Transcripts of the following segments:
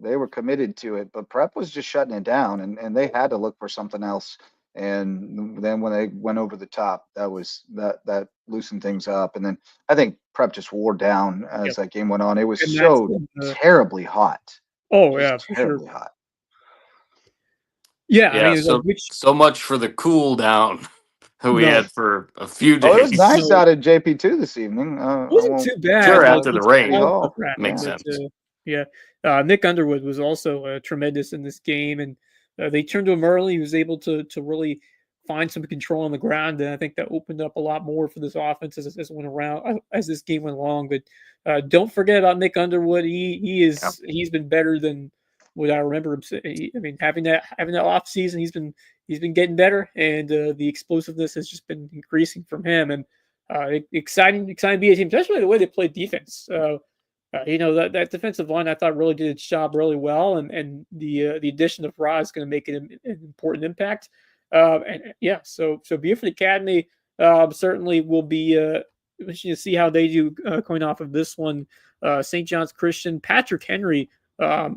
they were committed to it, but Prep was just shutting it down, and they had to look for something else. And then when they went over the top, that loosened things up. And then I think Prep just wore down as Yep. that game went on. It was And that's so when terribly hot, oh yeah, just for sure. terribly hot. Yeah, I Yeah, mean, like, which so much for the cool down that we no, had for a few Oh, it was days. nice no, out at JP2 this evening. it I wasn't won't too bad. Sure, deny Like after it. the it's rain, Pretty all hot. stuff happened, makes Yeah. but sense. yeah, Nick Underwood was also tremendous in this game, and they turned to him early. He was able to really find some control on the ground, and I think that opened up a lot more for this offense as it went around as this game went along. But don't forget about Nick Underwood. Yeah. He's been better than what I remember him. I mean, having that off season, he's been getting better, and the explosiveness has just been increasing from him. And exciting to be a team, especially the way they play defense. That defensive line I thought really did its job really well, and the addition of Ra is going to make it an important impact. And yeah, so Buford Academy certainly will be interesting to see how they do coming off of this one. St. John's Christian, Patrick Henry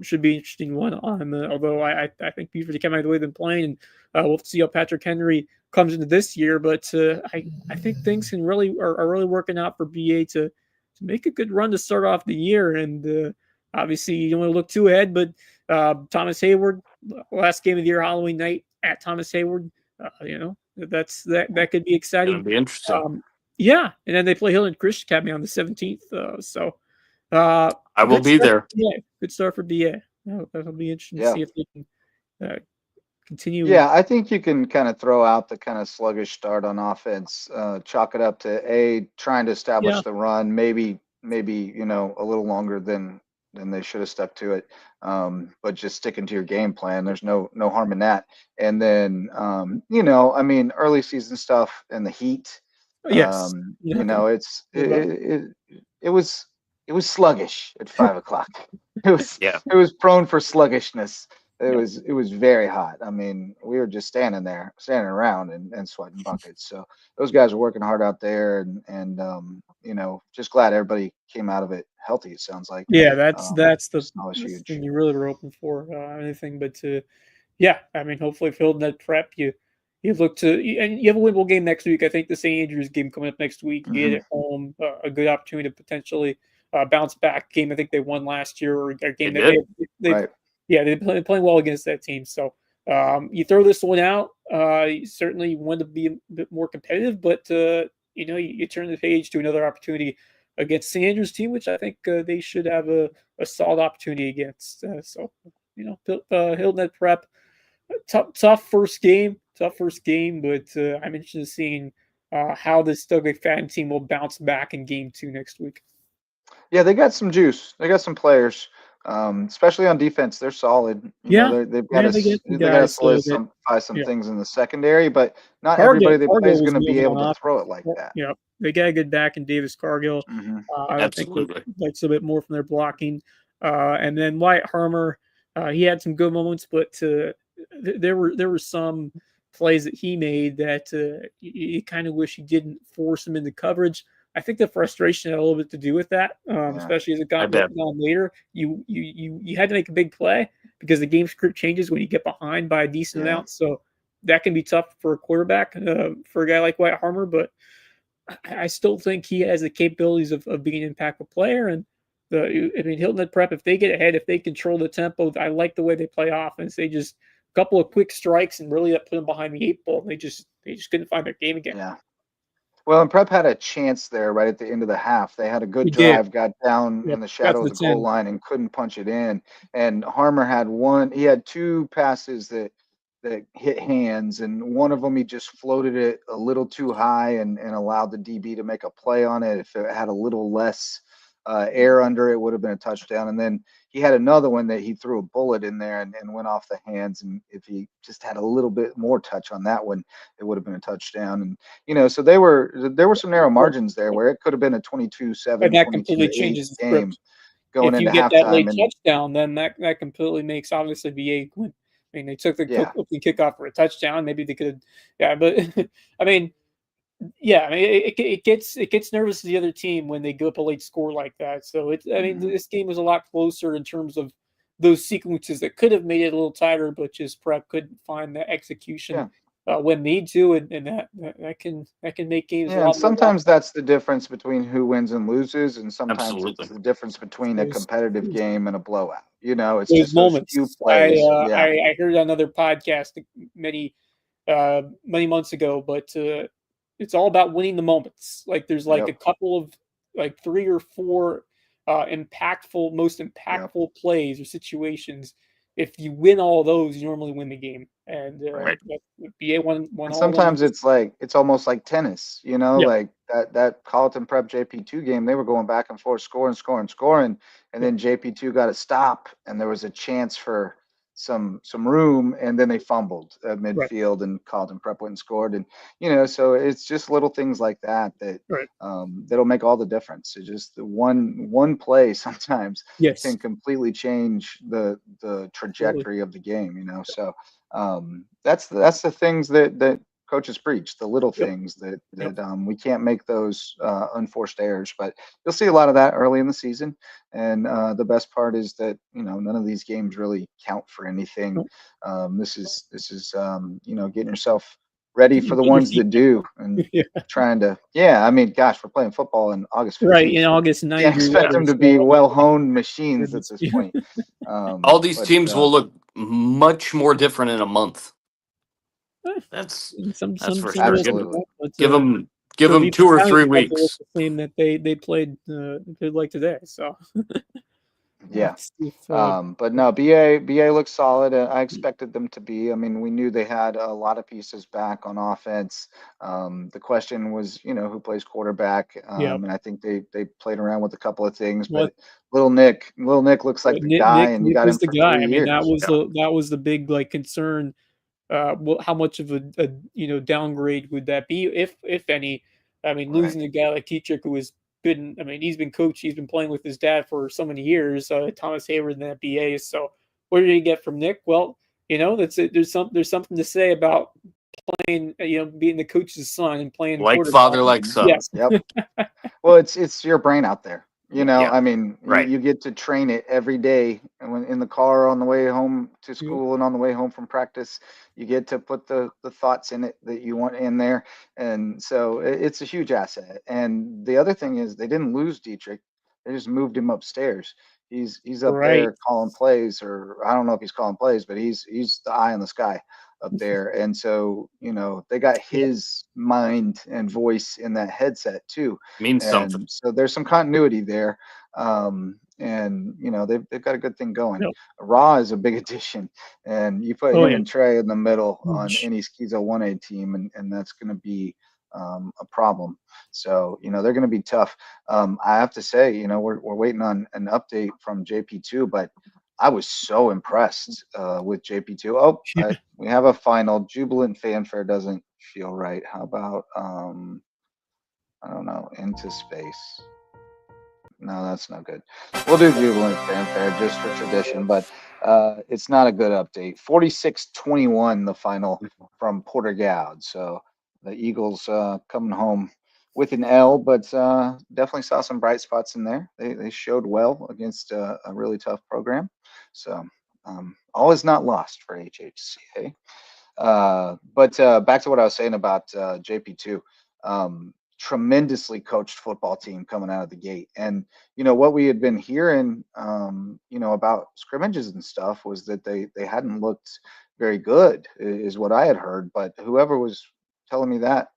should be an interesting one on. Although I think Buford Academy the way they've been playing, and we'll have to see how Patrick Henry comes into this year. But I think things can really are really working out for BA to make a good run to start off the year. And obviously, you don't want to look too ahead, but Thomas Hayward, last game of the year, Halloween night at Thomas Hayward, that could be Gonna exciting. be interesting. Yeah, and then they play Hill and Christian Academy on the 17th. I will be there. Good start for BA. That'll be interesting to Yeah. see if they can continue. Yeah, I think you can kind of throw out the kind of sluggish start on offense, chalk it up to trying to establish the run, maybe a little longer than they should have stuck to it, but just sticking to your game plan. There's no harm in that. And then I mean, early season stuff and the heat. Yes. It was sluggish at 5 o'clock. Yeah. It was prone for sluggishness. It was very hot. I mean, we were just standing around and sweating buckets. So those guys were working hard out there, and just glad everybody came out of it healthy. It sounds like. Yeah, that's the huge thing you really were hoping for. Anything but yeah, I mean, hopefully, if Hilton had prep, you look to and you have a winnable game next week. I think the St. Andrews game coming up next week. You get at home, a good opportunity to potentially bounce back game. I think they won last year, or a game They they right. Yeah, they're playing well against that team. So you throw this one out. You certainly want to be a bit more competitive, but you turn the page to another opportunity against St. Andrews team, which I think they should have a solid opportunity against. Hilton at prep, tough first game, but I'm interested in seeing how this Doug McFadden team will bounce back in game 2 next week. Yeah, they got some juice. They got some players, especially on defense. They're solid. They've got to solidify some things in the secondary, but not everybody they play is going to be able to throw it like that. Yeah, they got a good back in Davis Cargill. I Absolutely. think likes a bit more from their blocking. And then Wyatt Harmer, he had some good moments, but there were some plays that he made that you kind of wish he didn't force him into coverage. I think the frustration had a little bit to do with that, especially as it got on later. You had to make a big play because the game script changes when you get behind by a decent amount. So that can be tough for a quarterback, for a guy like Wyatt Harmer. But I still think he has the capabilities of being an impactful player. And Hilton at prep, if they get ahead, if they control the tempo, I like the way they play offense. They just a couple of quick strikes and really put them behind the 8 ball. They just couldn't find their game again. Yeah. Well, and Prep had a chance there right at the end of the half. They had a good drive, got down in the shadow of the goal line and couldn't punch it in. And Harmer had 2 passes that hit hands, and one of them he just floated it a little too high and allowed the DB to make a play on it. If it had a little less air under it, would have been a touchdown. And then he had another one that he threw a bullet in there and went off the hands. And if he just had a little bit more touch on that one, it would have been a touchdown. And so there were some narrow margins there where it could have been a 22-7, and that completely changes the game going into halftime. If you get that late touchdown, then that completely makes obviously VA win. I mean, they took the kickoff for a touchdown. Maybe they could have, but I mean, it gets nervous to the other team when they go up a late score like that. So this game was a lot closer in terms of those sequences that could have made it a little tighter, but just Prep couldn't find the execution when need to, and that can make games a lot and more sometimes that's the difference between who wins and loses, and sometimes it's the difference between a Those- competitive game and a blowout. It's those just those few moments. plays. I heard another podcast many months ago, but it's all about winning the moments. Like there's like a couple of like 3 or 4 most impactful plays or situations. If you win all those, you normally win the game. And BA won And all of them. sometimes it's almost like tennis, like that Carleton Prep JP2 game, they were going back and forth, scoring, and then JP2 got a stop, and there was a chance for some room, and then they fumbled at midfield, and Carleton Prep went and scored, and so it's just little things like that that'll make all the difference. It's just the one play sometimes can completely change the trajectory of the game, so that's the things that coaches preach, the little things that we can't make those unforced errors, but you'll see a lot of that early in the season. And the best part is that none of these games really count for anything. This is getting yourself ready for the ones that do, and trying to I mean, gosh, we're playing football in August 15th. Right, in August, 90 can't expect them to be well-honed machines at this point. All these teams will look much more different in a month. That's for sure. Absolutely. Give them 2 or 3 weeks. The same that they played like today. So but no, BA looks solid. I expected them to be. I mean, we knew they had a lot of pieces back on offense. The question was, who plays quarterback. And I think they played around with a couple of things, but Little Nick looks like the guy, and you got him for 3 years. I mean, that was the big concern. How much of a downgrade would that be, if any? I mean, losing a guy like Teacher, who has been, I mean, he's been playing with his dad for so many years. Thomas Hayward in that BA. So what did he get from Nick? Well, there's something to say about playing, being the coach's son and playing like father, like son. Yes. Yep. Well, it's your brain out there. I mean, you get to train it every day, and when in the car on the way home to school and on the way home from practice, you get to put the thoughts in it that you want in there. And so it's a huge asset. And the other thing is, they didn't lose Dietrich. They just moved him upstairs. He's up there calling plays, or I don't know if he's calling plays, but he's the eye in the sky up there. And so, they got his mind and voice in that headset too. Means something. So there's some continuity there. And they've got a good thing going. Raw is a big addition, and you put him and Trey in the middle on any Schizo 1A team, and that's going to be a problem. So they're going to be tough. I have to say, we're waiting on an update from JP2, but I was so impressed with JP2. Oh, we have a final. Jubilant fanfare doesn't feel right. How about I don't know, into space? No, that's not good. We'll do jubilant fanfare just for tradition, but it's not a good update. 46-21, the final from Porter Goud. So the Eagles coming home with an L, but definitely saw some bright spots in there. They showed well against a really tough program. So all is not lost for HHCA. But back to what I was saying about JP2. Tremendously coached football team coming out of the gate. And, what we had been hearing, about scrimmages and stuff was that they hadn't looked very good, is what I had heard. But whoever was telling me that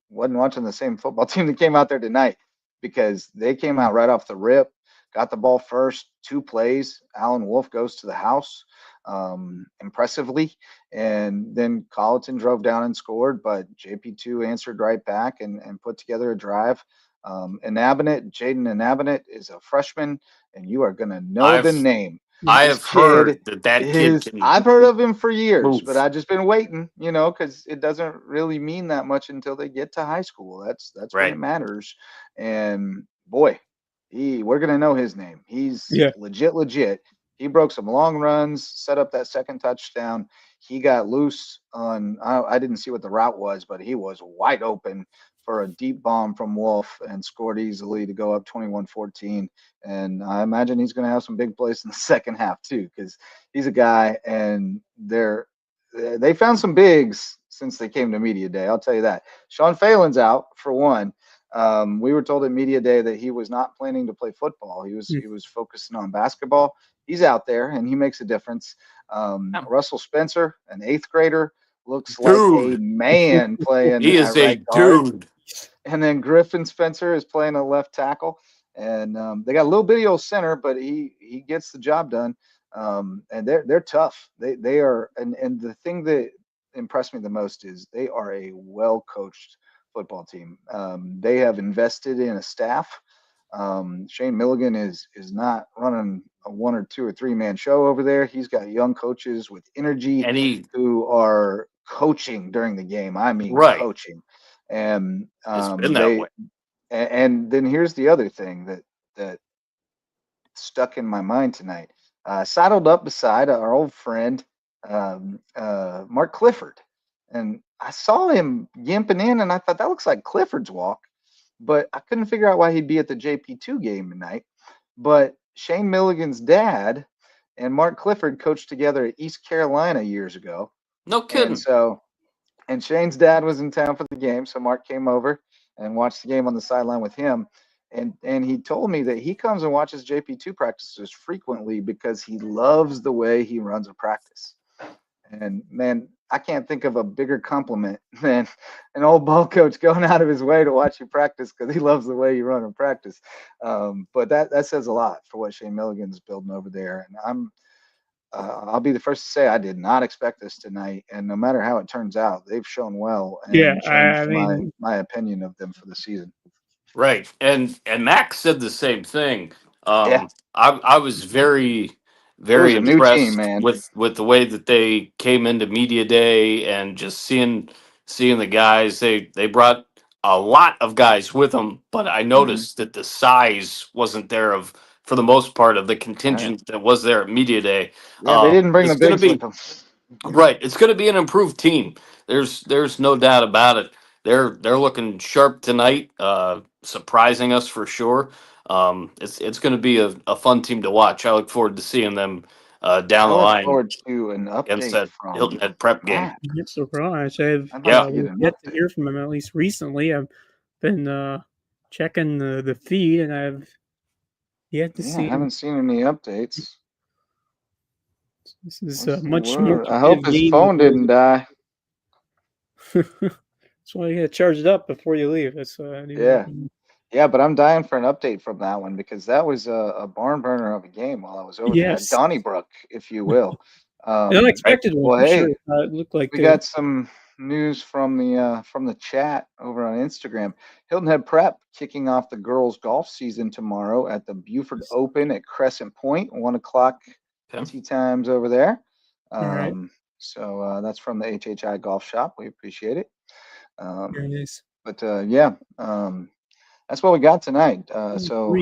wasn't watching the same football team that came out there tonight, because they came out right off the rip, got the ball first, 2 plays. Alan Wolf goes to the house impressively, and then Colleton drove down and scored, but JP2 answered right back and put together a drive. Jaden Inabinet is a freshman, and you are going to know the name. I've heard that kid I've heard of him for years, but I've just been waiting, because it doesn't really mean that much until they get to high school. That's when it matters. And boy, we're going to know his name. He's legit. He broke some long runs, set up that second touchdown. He got loose on, I didn't see what the route was, but he was wide open for a deep bomb from Wolf and scored easily to go up 21-14. And I imagine he's going to have some big plays in the second half too, because he's a guy, and they found some bigs since they came to media day. I'll tell you that. Sean Phelan's out for one. We were told at media day that he was not planning to play football. He was focusing on basketball. He's out there and he makes a difference. Russell Spencer, an 8th grader, looks like a man playing he is at right guard. Dude. And then Griffin Spencer is playing a left tackle. And they got a little bitty old center, but he gets the job done. And they're tough. They are, and the thing that impressed me the most is they are a well coached football team. They have invested in a staff. Shane Milligan is not running a 1 or 2 or 3 man show over there. He's got young coaches with energy who are coaching during the game. I mean, coaching. And it's been that way. And then here's the other thing that stuck in my mind tonight. Saddled up beside our old friend Mark Clifford, and I saw him gimping in, and I thought that looks like Clifford's walk, but I couldn't figure out why he'd be at the JP2 game tonight. But Shane Milligan's dad and Mark Clifford coached together at East Carolina years ago. No kidding. And Shane's dad was in town for the game, so Mark came over and watched the game on the sideline with him. And he told me that he comes and watches JP2 practices frequently because he loves the way he runs a practice. And man, I can't think of a bigger compliment than an old ball coach going out of his way to watch you practice because he loves the way you run in practice. But that says a lot for what Shane Milligan's building over there. And I'll be the first to say I did not expect this tonight. And no matter how it turns out, they've shown well and changed my opinion of them for the season. Right. And Max said the same thing. I was very impressed with the way that they came into media day and just seeing the guys. They brought a lot of guys with them, but I noticed that the size wasn't there for the most part of the contingent that was there at media day. Yeah, they didn't bring the bigs with them. Right. It's going to be an improved team. There's no doubt about it. They're looking sharp tonight, surprising us for sure. It's going to be a fun team to watch. I look forward to seeing them down the line. I look forward to an update from Hilton Head prep game. I'm surprised. I've yet to hear from him, at least recently. I've been checking the feed, and I've yet to see. I haven't seen any updates. This is much more. I hope his phone didn't die. That's why you gotta charge it up before you leave. That's yeah. But I'm dying for an update from that one because that was a barn burner of a game while I was over there at Donnybrook, if you will. An unexpected one. Well, hey, sure. It looked like we got some news from the chat over on Instagram. Hilton Head Prep kicking off the girls' golf season tomorrow at the Buford Open at Crescent Point, 1:00 tea times over there. So that's from the HHI Golf Shop. We appreciate it. Very nice. But that's what we got tonight. So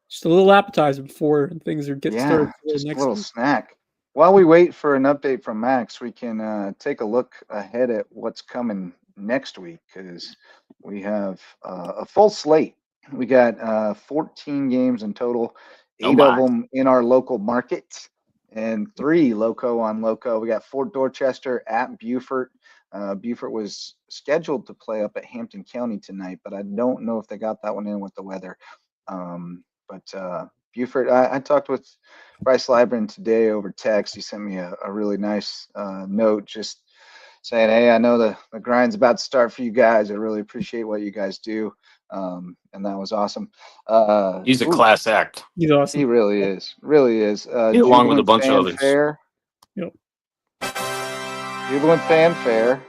just a little appetizer before things are getting started. Just a little snack. While we wait for an update from Max, we can take a look ahead at what's coming next week because we have a full slate. We got 14 games in total, 8 of them in our local market and 3 Lowco on Lowco. We got Fort Dorchester at Beaufort. Beaufort was scheduled to play up at Hampton County tonight, but I don't know if they got that one in with the weather. But Beaufort, I talked with Bryce Libran today over text. He sent me a really nice note just saying, hey, I know the grind's about to start for you guys. I really appreciate what you guys do. And that was awesome. He's a class act. He's awesome. He really is. Really is. Along with a bunch of others. Yep. Jubilant Fanfare.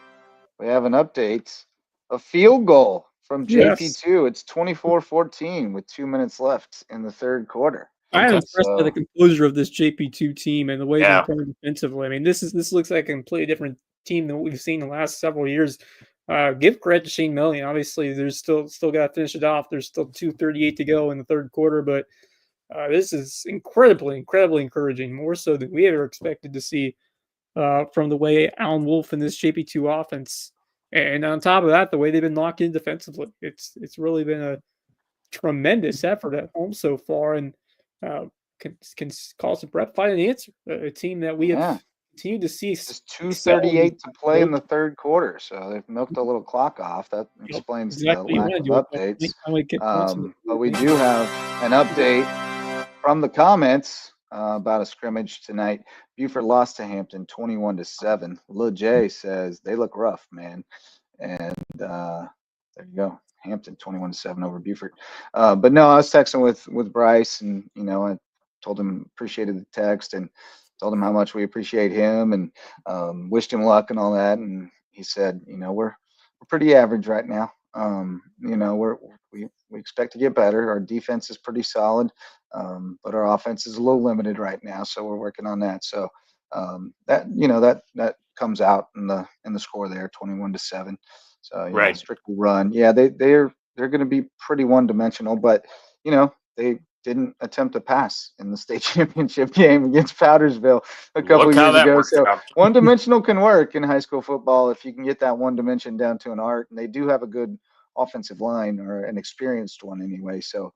We have an update. A field goal from JP2. It's 24-14 with 2 minutes left in the third quarter. I am impressed by the composure of this JP2 team and the way they're playing defensively. I mean, this looks like a completely different team than what we've seen the last several years. Give credit to Shane Milligan. Obviously, there's still got to finish it off. There's still 2:38 to go in the third quarter, but this is incredibly encouraging, more so than we ever expected to see from the way Alan Wolf and this JP2 offense And on top of that, the way they've been locked in defensively, it's really been a tremendous effort at home so far, and can Carlson Prep find an answer? A team that we have continued to see just 2:38 to play in the third quarter, so they've milked a little clock off. That explains the lack of updates. But we do have an update from the comments about a scrimmage tonight. Buford lost to Hampton 21-7. Lil J says they look rough, man, and there you go. Hampton 21-7 over Buford. But no, I was texting with Bryce, and I told him appreciated the text and told him how much we appreciate him and wished him luck and all that. And he said, we're pretty average right now. We expect to get better. Our defense is pretty solid, but our offense is a little limited right now, so we're working on that. So that comes out in the score there, 21-7. So strictly run. Yeah, they're going to be pretty one-dimensional, but they didn't attempt to pass in the state championship game against Powdersville a couple years ago. So one-dimensional can work in high school football if you can get that one dimension down to an art. And they do have a good offensive line, or an experienced one anyway. So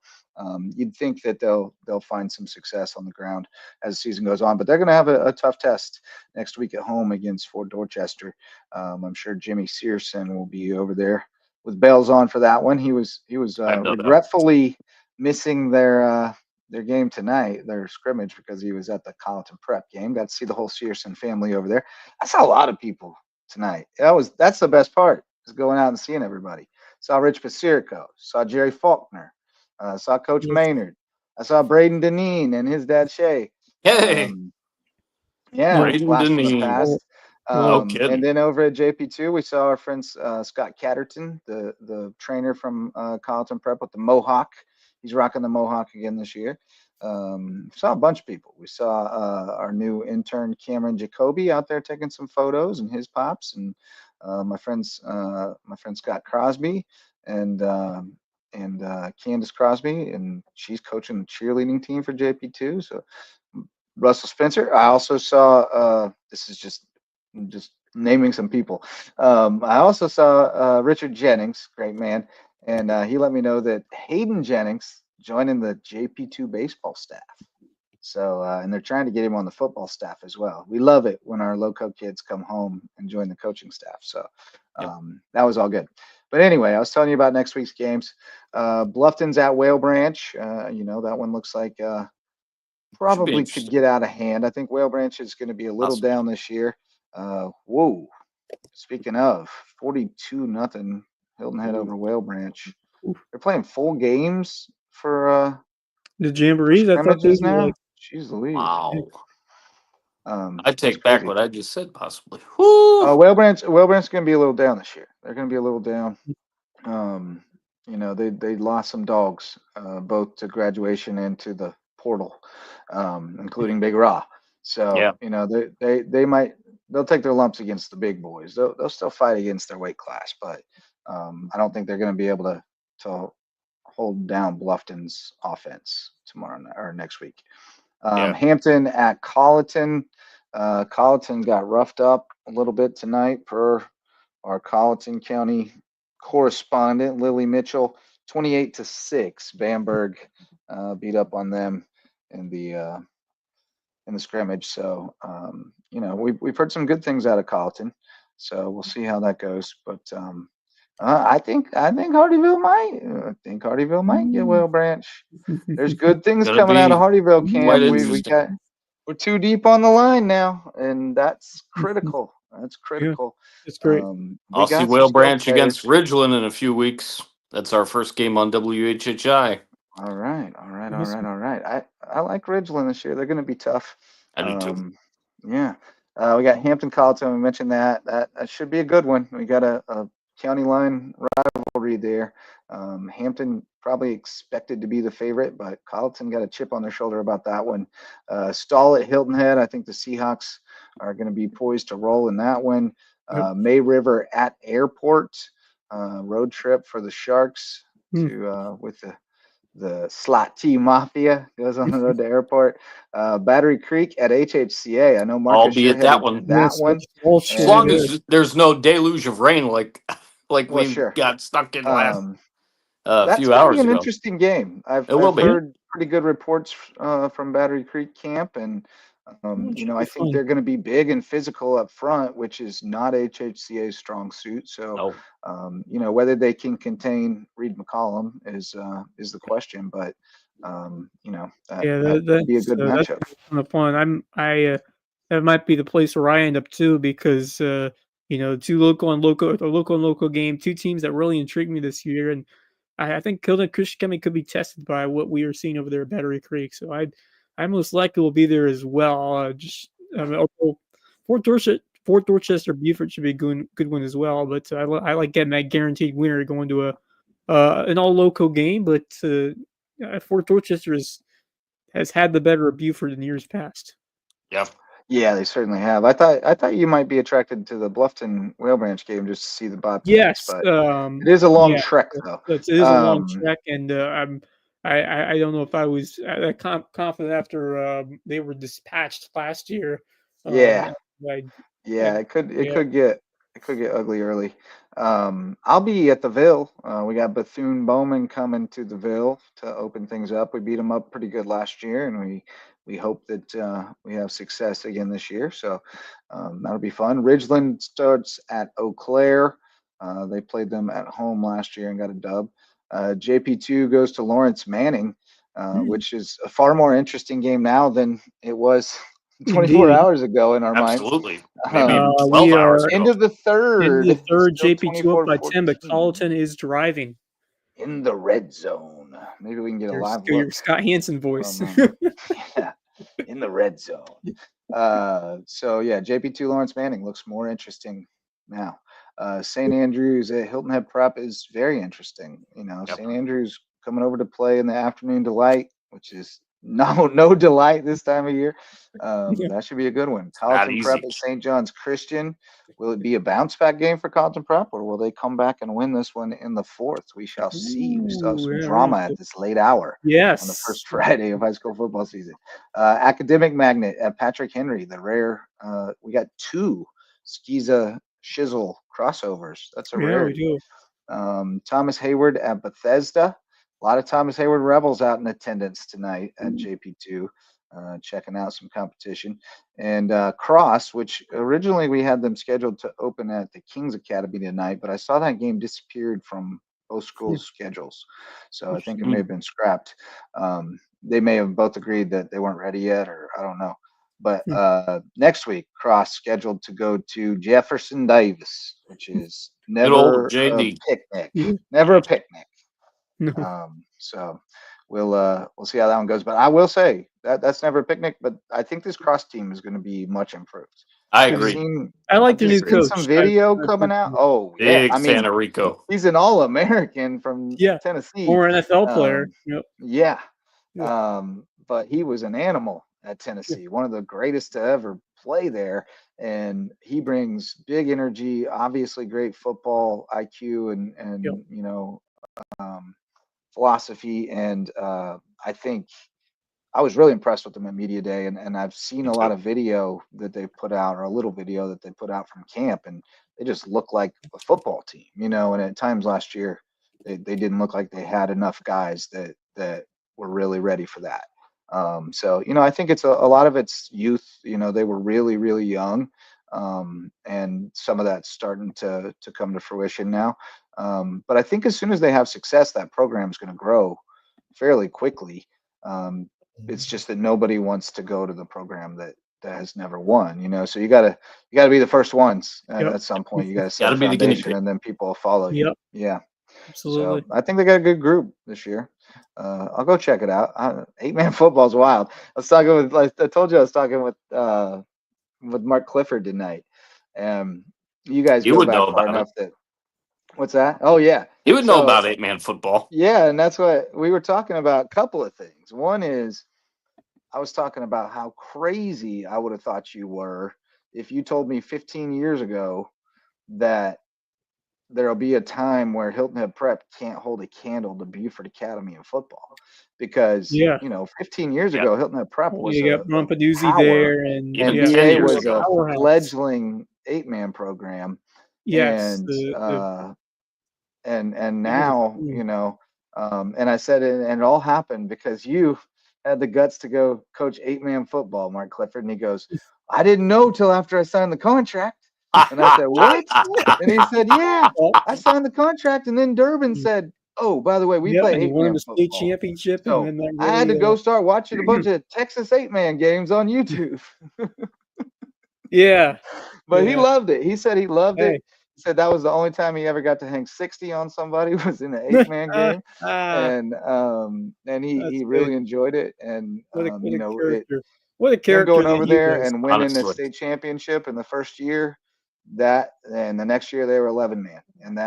you'd think that they'll find some success on the ground as the season goes on. But they're going to have a tough test next week at home against Fort Dorchester. I'm sure Jimmy Searson will be over there with bells on for that one. He was regretfully missing their game tonight, their scrimmage, because he was at the Colleton Prep game. Got to see the whole Searson family over there. I saw a lot of people tonight. That's the best part, is going out and seeing everybody. Saw Rich Pasirico, saw Jerry Faulkner, saw Coach Maynard. I saw Braden Deneen and his dad Shay. Hey, Braden blast from the past. No kidding. And then over at JP2, we saw our friend Scott Catterton, the trainer from Colleton Prep with the Mohawk. He's rocking the Mohawk again this year. Saw a bunch of people. We saw our new intern Cameron Jacoby out there taking some photos, and his pops, and my friend Scott Crosby and Candace Crosby, and she's coaching the cheerleading team for JP2. So Russell Spencer. I also saw this is just naming some people. I also saw Richard Jennings, great man. And he let me know that Hayden Jennings joining the JP2 baseball staff. So, and they're trying to get him on the football staff as well. We love it when our Lowco kids come home and join the coaching staff. So that was all good. But anyway, I was telling you about next week's games. Bluffton's at Whale Branch. That one looks like probably could get out of hand. I think Whale Branch is going to be a little down this year. Whoa. Speaking of, 42-0. Hilton Head over Whale Branch. They're playing full games for the Jamborees. I thought they now. Jeez Louise. Wow. I take back what I just said, possibly. Whale Branch is going to be a little down this year. They're going to be a little down. They lost some dogs, both to graduation and to the portal, including Big Raw. So they'll take their lumps against the big boys. They'll still fight against their weight class, but I don't think they're going to be able to hold down Bluffton's offense tomorrow or next week. Hampton at Colleton. Colleton got roughed up a little bit tonight per our Colleton County correspondent, Lily Mitchell. 28-6. Bamberg beat up on them in the scrimmage. So we've heard some good things out of Colleton. So we'll see how that goes. But I think Hardyville might get Whale Branch. There's good things coming out of Hardyville camp. We're too deep on the line now, and that's critical. That's critical. It's great. I'll see Whale Branch against Ridgeland in a few weeks. That's our first game on WHHI. All right. I like Ridgeland this year. They're going to be tough. I do too. Yeah. We got Hampton Colleton. We mentioned that. That should be a good one. We got a county line rivalry there. Hampton probably expected to be the favorite, but Colleton got a chip on their shoulder about that one. Stall at Hilton Head. I think the Seahawks are going to be poised to roll in that one. May River at Airport. Road trip for the Sharks to with the the slot T Mafia goes on the road to airport. Battery Creek at HHCA. I know Marcus, you're Albeit that headed to one. that one. As long as there's no deluge of rain like well, we sure. got stuck in last That's few going to be hours an ago. interesting game. It will I've be. heard pretty good reports from Battery Creek camp, and I think they're going to be big and physical up front, which is not HHCA's strong suit. So, whether they can contain Reed McCollum is the question. But that could be a good matchup. That's kind of fun. That might be the place where I end up too, because two local and local game, two teams that really intrigued me this year, and I think Kilden Christian could be tested by what we are seeing over there at Battery Creek. So I most likely will be there as well. Fort Dorchester Buford should be a good one as well. But I like getting that guaranteed winner going to an all local game. But Fort Dorchester has had the better of Buford in years past. Yep. Yeah, they certainly have. I thought you might be attracted to the Bluffton Whale Branch game just to see the Bobcats. Yes, but it is a long trek though. It is a long trek, and I don't know if I was confident after they were dispatched last year. It could get ugly early. I'll be at the Ville. We got Bethune Bowman coming to the Ville to open things up. We beat them up pretty good last year, and we hope that we have success again this year. So that'll be fun. Ridgeland starts at Eau Claire. They played them at home last year and got a dub. JP2 goes to Lawrence Manning, which is a far more interesting game now than it was 24 hours ago in our minds. Absolutely. Maybe 12 hours ago. Into the third. JP2 up by 10, but Colleton is driving. In the red zone. Maybe we can get a live look. Your Scott Hansen voice. Yeah, in the red zone. JP2 Lawrence Manning looks more interesting now. St. Andrews at Hilton Head Prep is very interesting. St. Andrews coming over to play in the afternoon delight, which is no delight this time of year. That should be a good one. Colleton Prep at St. John's Christian. Will it be a bounce back game for Colleton Prep, or will they come back and win this one in the fourth? We shall see. We still have some drama at this late hour. Yes. On the first Friday of high school football season. Academic Magnet at Patrick Henry. The rare. We got two Skiza Shizzle crossovers. That's a rarity. We do. Thomas Hayward at Bethesda. A lot of Thomas Hayward Rebels out in attendance tonight at JP2, checking out some competition. And Cross, which originally we had them scheduled to open at the Kings Academy tonight, but I saw that game disappeared from both schools' schedules. So I think it may have been scrapped. They may have both agreed that they weren't ready yet, or I don't know. But next week, Cross scheduled to go to Jefferson Davis, which is never a picnic. Never a picnic. So we'll see how that one goes. But I will say that's never a picnic. But I think this Cross team is going to be much improved. I agree. I like the new coach. Some video coming out. Oh yeah, big fan of Rico. He's an All-American from Tennessee, or NFL player. Yeah. But he was an animal at Tennessee, one of the greatest to ever play there, and he brings big energy. Obviously, great football IQ and philosophy, and I think I was really impressed with them at Media Day, and I've seen a lot of video that they put out, or a little video that they put out from camp, and they just look like a football team, and at times last year they didn't look like they had enough guys that were really ready for that. So I think it's a lot of it's youth. They were really, really young, and some of that's starting to come to fruition now. But I think as soon as they have success, that program is going to grow fairly quickly. It's just that nobody wants to go to the program that has never won. So you gotta be the first ones at some point. You gotta set a foundation, and then people will follow you. Yeah, absolutely. So I think they got a good group this year. I'll go check it out. 8-man football is wild. I told you I was talking with Mark Clifford tonight. You guys go back far enough that. What's that? Oh yeah, he would know about 8-man football. Yeah, and that's what we were talking about. A couple of things. One is I was talking about how crazy I would have thought you were if you told me 15 years ago that there'll be a time where Hilton Head Prep can't hold a candle to Buford Academy of football because, 15 years ago, Hilton Head Prep was you got Rompaduzzi there, and BA was a fledgling 8-man program. Yes, and now, and I said it, and it all happened because you had the guts to go coach 8-man football, Mark Clifford. And he goes, I didn't know till after I signed the contract. And I said, what? And he said, yeah, I signed the contract. And then Durbin said, oh, by the way, we play 8-man football. State championship. So and then I had to go start watching a bunch of Texas 8-man games on YouTube. But he loved it. He said he loved it. He said that was the only time he ever got to hang 60 on somebody was in an 8-man game. And he really enjoyed it. And what a character going over there and winning the state championship in the first year, and the next year they were 11-man. And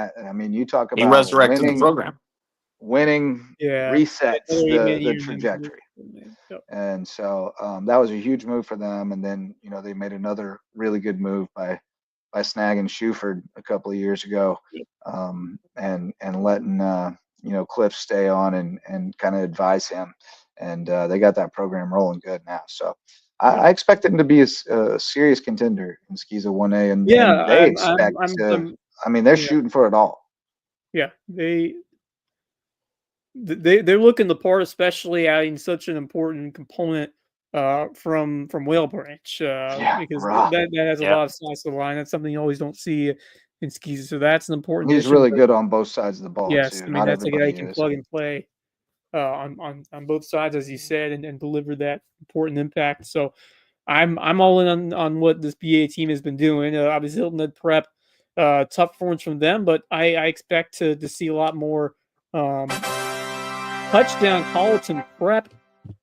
you talk about he resurrected the program. Winning resets the trajectory. And so that was a huge move for them. And then, they made another really good move by snagging Shuford a couple of years ago, and letting Cliff stay on and kind of advise him. And they got that program rolling good now. So I expect them to be a serious contender in SCISA 1A, and they expect they're shooting for it all. Yeah, they're looking the part, especially adding such an important component from Whale Branch, because that has a lot of size to the line. That's something you always don't see in SCISA. So that's an important. He's really good on both sides of the ball. Yes, too. That's a guy you can plug and play on both sides, as you said, and deliver that important impact. So I'm all in on what this BA team has been doing. Obviously, Hilton Head Prep, tough performance from them, but I expect to see a lot more touchdown. Colleton Prep.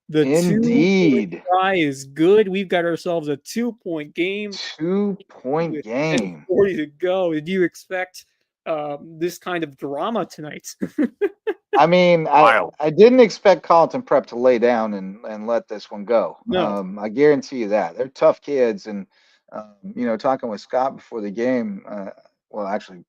The Indeed. try is good. We've got ourselves a 2-point game. 2-point game. 40 to go. Did you expect this kind of drama tonight? I didn't expect Colleton Prep to lay down and let this one go. No. I guarantee you that. They're tough kids. And, talking with Scott before the game, actually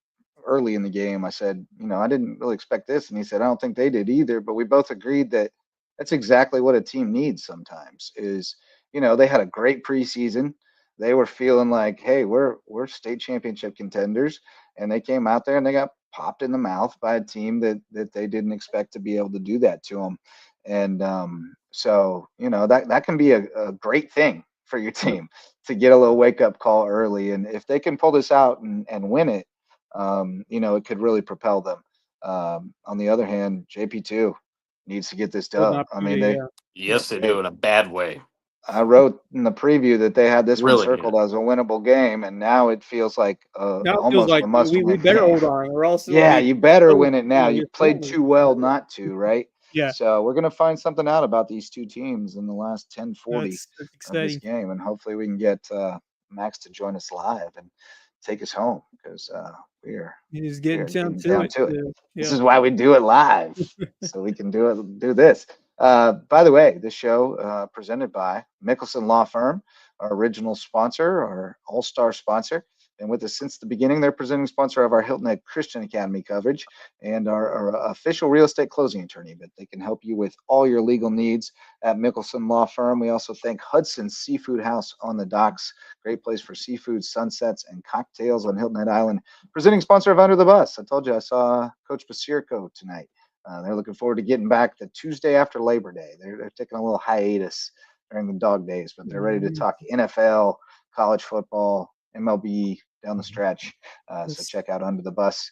early in the game, I said, I didn't really expect this. And he said, I don't think they did either. But we both agreed that that's exactly what a team needs sometimes is, they had a great preseason. They were feeling like, hey, we're state championship contenders. And they came out there and they got popped in the mouth by a team that they didn't expect to be able to do that to them. And so, that can be a great thing for your team to get a little wake up call early. And if they can pull this out and win it, it could really propel them. On the other hand, JP2 needs to get this done. they do in a bad way. I wrote in the preview that they had this one circled as a winnable game, and now it feels like almost a must-win. We better hold on, or else. You better win it now. You played too well not to, right? Yeah. So we're gonna find something out about these two teams in the last 10:40 of this game, and hopefully we can get Max to join us live and take us home because we're getting down to it. This is why we do it live, so we can do this. By the way, this show presented by Mickelson Law Firm, our original sponsor, our all-star sponsor. And with us since the beginning, they're presenting sponsor of our Hilton Head Christian Academy coverage and our official real estate closing attorney. But they can help you with all your legal needs at Mickelson Law Firm. We also thank Hudson's Seafood House on the Docks. Great place for seafood, sunsets, and cocktails on Hilton Head Island. Presenting sponsor of Under the Bus. I told you I saw Coach Basirko tonight. They're looking forward to getting back the Tuesday after Labor Day. They're taking a little hiatus during the dog days, but they're ready to talk NFL, college football, MLB down the stretch. So check out Under the Bus.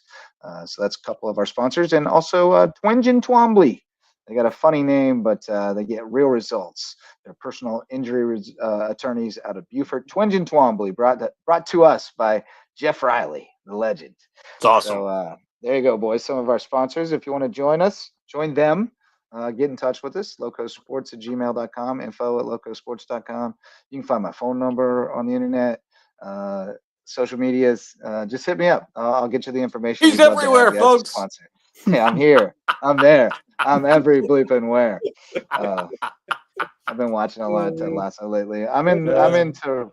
So that's a couple of our sponsors. And also Twenge and Twombly. They got a funny name, but they get real results. They're personal injury attorneys out of Buford. Twenge and Twombly brought to us by Jeff Riley, the legend. It's awesome. So there you go, boys. Some of our sponsors. If you want to join us, join them. Get in touch with us, locosports@gmail.com, info@locosports.com. You can find my phone number on the internet, social medias. Just hit me up. I'll get you the information. He's everywhere, folks. Yeah, I'm here. I'm there. I'm every bleeping where. I've been watching a lot of Ted Lasso lately. I'm into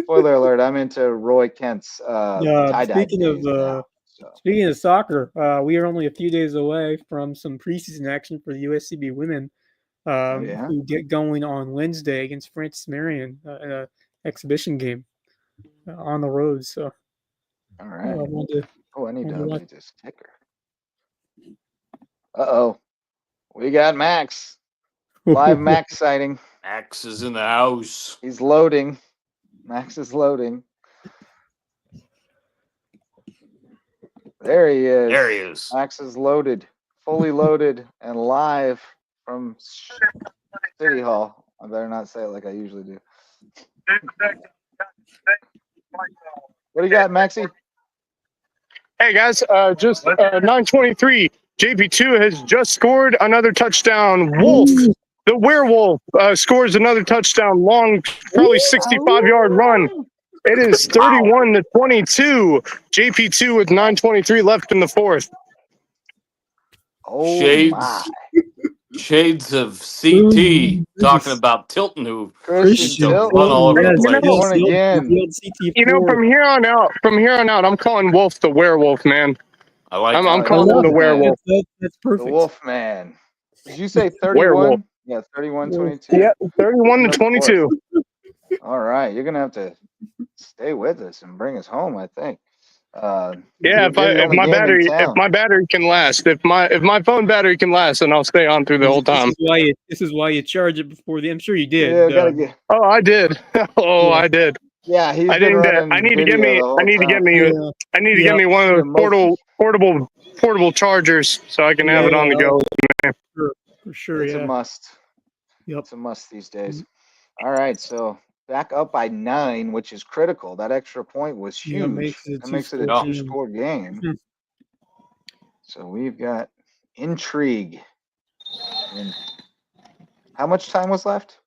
spoiler alert. I'm into Roy Kent's tie-dye. Speaking of So. Speaking of soccer, we are only a few days away from some preseason action for the USCB women, who get going on Wednesday against Francis Marion, an exhibition game on the road. So, all right. I need to update this ticker. We got Max. Live Max sighting. Max is in the house. He's loading. Max is loading. There he is. There he is. Max is loaded, fully loaded, and live from City Hall. I better not say it like I usually do. What do you got, Maxie? Hey guys, just 9:23. JP2 has just scored another touchdown. Wolf, the werewolf, scores another touchdown. Long, probably 65-yard run. It is 31-22. JP2 with 9:23 left in the fourth. Oh, Shades of CT talking about Tilton, who Christian Tilton run all over the place. You know, from here on out, I'm calling Wolf the werewolf, man. I like. I'm calling him the werewolf. That's perfect. The wolf man. Did you say 31? Werewolf. Yeah, 31-22. Yeah, 31-22. All right, you're gonna have to stay with us and bring us home, I think. Yeah, if my battery can last, if my phone battery can last, then I'll stay on through the whole time. This is why you charge it before the. I'm sure you did. Yeah, Oh, I did. I did. Yeah, I need to get me one of those portable chargers so I can have it on the go. For sure, it's a must. Yep, it's a must these days. All right, so back up by 9, which is critical. That extra point was huge. That makes it a 2-score game. So we've got intrigue. And how much time was left?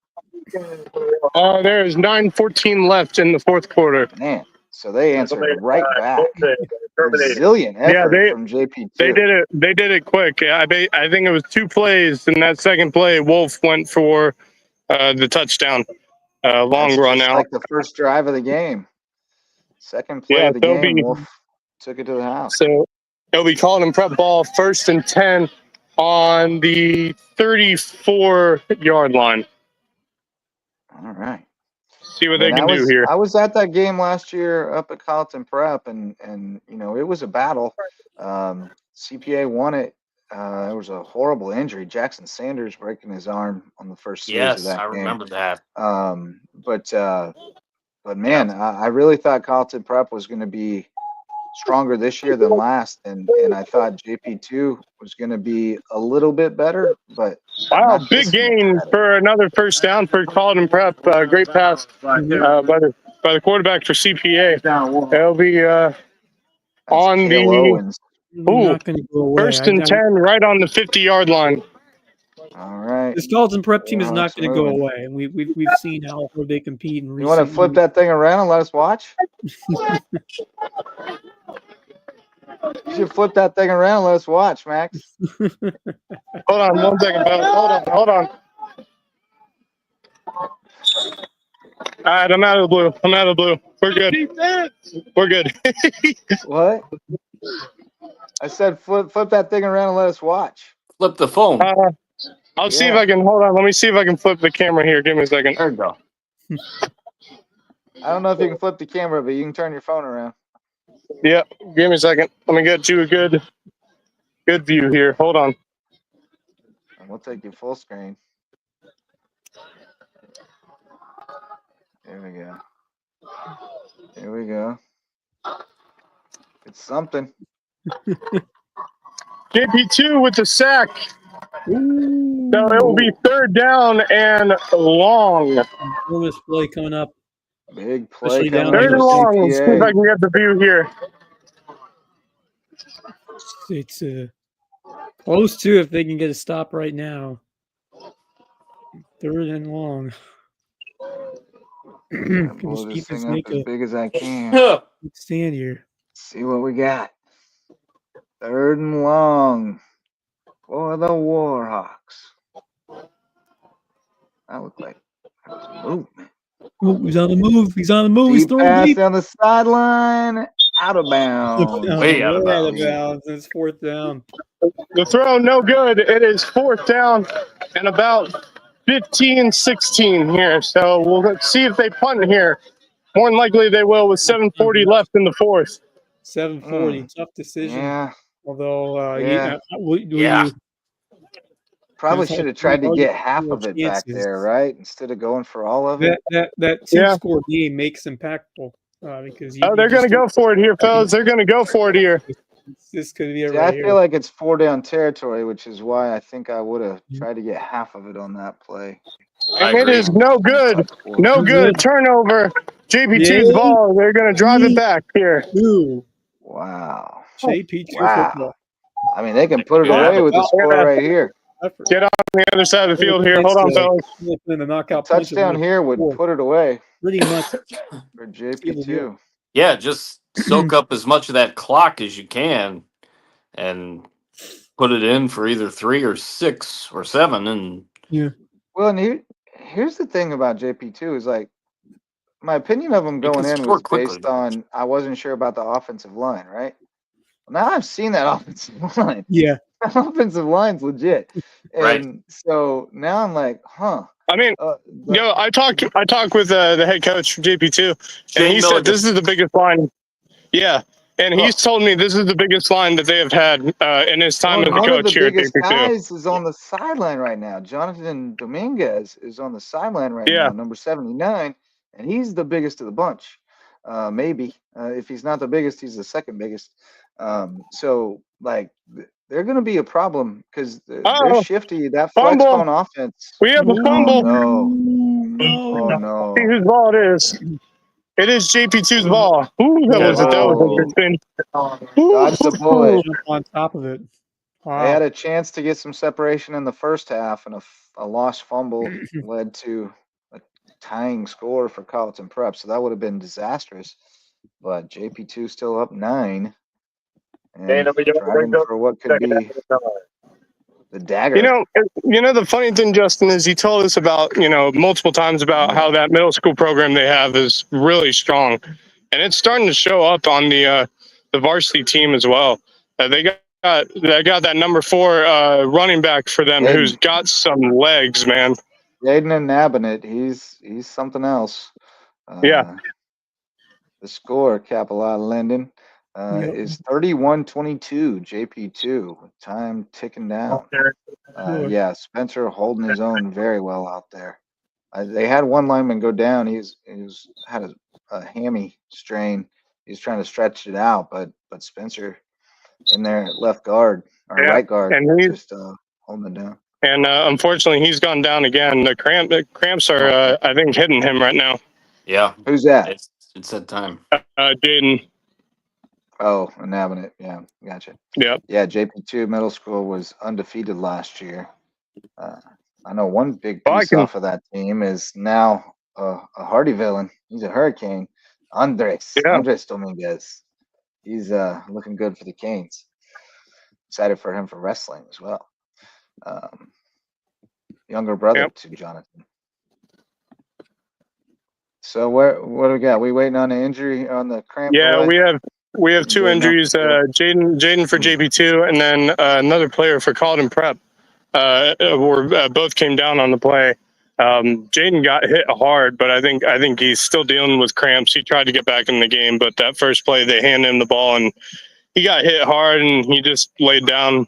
There is 9:14 left in the fourth quarter. Man, so they answered right back. Resilient effort from JP2. They did it quick. I think it was 2 plays. In that second play, Wolf went for the touchdown. Long run out. Like the first drive of the game. Second play of the game, Wolf took it to the house. So they'll be calling him prep ball 1st and 10 on the 34-yard line. All right. See what they can do here. I was at that game last year up at Colleton Prep, and it was a battle. CPA won it. There was a horrible injury. Jackson Sanders breaking his arm on the first series of that game. Remember that. But man, I really thought Colleton Prep was going to be stronger this year than last, and I thought JP2 was going to be a little bit better, but wow, big gain for another first down for Colleton Prep. Great pass by the quarterback for CPA. They'll be on the 1st and 10 right on the 50-yard line. All right. This Colleton Prep team is not going to go away, and we've seen how hard they compete. You want to flip that thing around and let us watch? You should flip that thing around and let us watch, Max. Hold on 1 second, fellas. Hold on. All right, I'm out of the blue. We're good. We're good. What? I said flip that thing around and let us watch. Flip the phone. I'll see if I can. Hold on. Let me see if I can flip the camera here. Give me a second. There you go. I don't know if you can flip the camera, but you can turn your phone around. Yeah. Give me a second. Let me get you a good view here. Hold on. And we'll take you full screen. There we go. Here we go. It's something. JP2 with the sack. Ooh. So it will be 3rd down and long. Bonus play coming up. Big play coming up. 3rd and long. Let's see if I can get the view here. It's close to if they can get a stop right now. 3rd and long. Blow this thing up as big as I can. Stand here. See what we got. 3rd and long for the Warhawks. That looked like that was movement. Oh, he's on the move. He's on the move. He's throwing pass down the sideline. Out of bounds. Way out of bounds. It's 4th down. The throw, no good. It is 4th down and about 15-16 here. So we'll see if they punt here. More than likely they will with 7:40 left in the 4th. 7:40, tough decision. Yeah. Although, Yeah. Yeah. Probably should have tried to get half of it back there, right? Instead of going for all of it. That 2-score game makes impactful because they're going to go for it here, fellas. They're going to go for it here. This could be it See, right I here. feel like it's 4-down territory, which is why I think I would have tried to get half of it on that play. And it is no good. No good. Turnover. JP2's ball. They're going to drive it back here. Wow. JP2 football. I mean, they can put it away with the score right here. Get on the other side of the field here. Hold on, fellas. Touchdown here would put it away. Pretty much for JP2. Yeah, just soak up as much of that clock as you can and put it in for either 3 or 6 or 7. And well, and here's the thing about JP2 is like my opinion of him going in was based on I wasn't sure about the offensive line, right? Well, now I've seen that offensive line. Yeah. That offensive line's legit. And so now I'm like, huh. I mean, I talked with the head coach for JP2, and he said this is the biggest line. Yeah, and he's told me this is the biggest line that they have had in his time as a coach here at JP2. One of the biggest guys is on the sideline right now. Jonathan Dominguez is on the sideline right now, number 79, and he's the biggest of the bunch. Maybe if he's not the biggest, he's the second biggest. So like. They're going to be a problem because they're shifty. That flex cone offense. We have a fumble. Oh, no. See whose ball it is. It is JP2's ball. Ooh, that was interesting. Dodged the bullet. On top of it. Wow. They had a chance to get some separation in the first half, and a lost fumble led to a tying score for Colleton Prep. So that would have been disastrous. But JP2 still up 9. And driving for what could be the dagger. You know the funny thing, Justin, is he told us about multiple times about how that middle school program they have is really strong, and it's starting to show up on the varsity team as well. They got that number 4 running back for them who's got some legs, man. Jaden and Nabonet, he's something else. The score, Capilata Linden. Is 31-22 JP2 with time ticking down. Spencer holding his own very well out there. They had one lineman go down. He's had a hammy strain. He's trying to stretch it out, but Spencer in there at left guard or right guard, and he's just holding it down. And unfortunately, he's gone down again. The cramps are I think hitting him right now. Yeah, who's that? It's that time. Jaden. Oh, a Nabonet. Yeah, gotcha. Yep. Yeah, JP2 middle school was undefeated last year. I know one big piece off of that team is now a Hardy villain. He's a Hurricane. Andres Dominguez. He's looking good for the Canes. Excited for him for wrestling as well. Younger brother to Jonathan. So what do we got? We waiting on an injury on the cramp? Yeah, we have 2 injuries. Jaden for JP2, and then another player for Colleton Prep. Both came down on the play. Jaden got hit hard, but I think he's still dealing with cramps. He tried to get back in the game, but that first play they handed him the ball, and he got hit hard, and he just laid down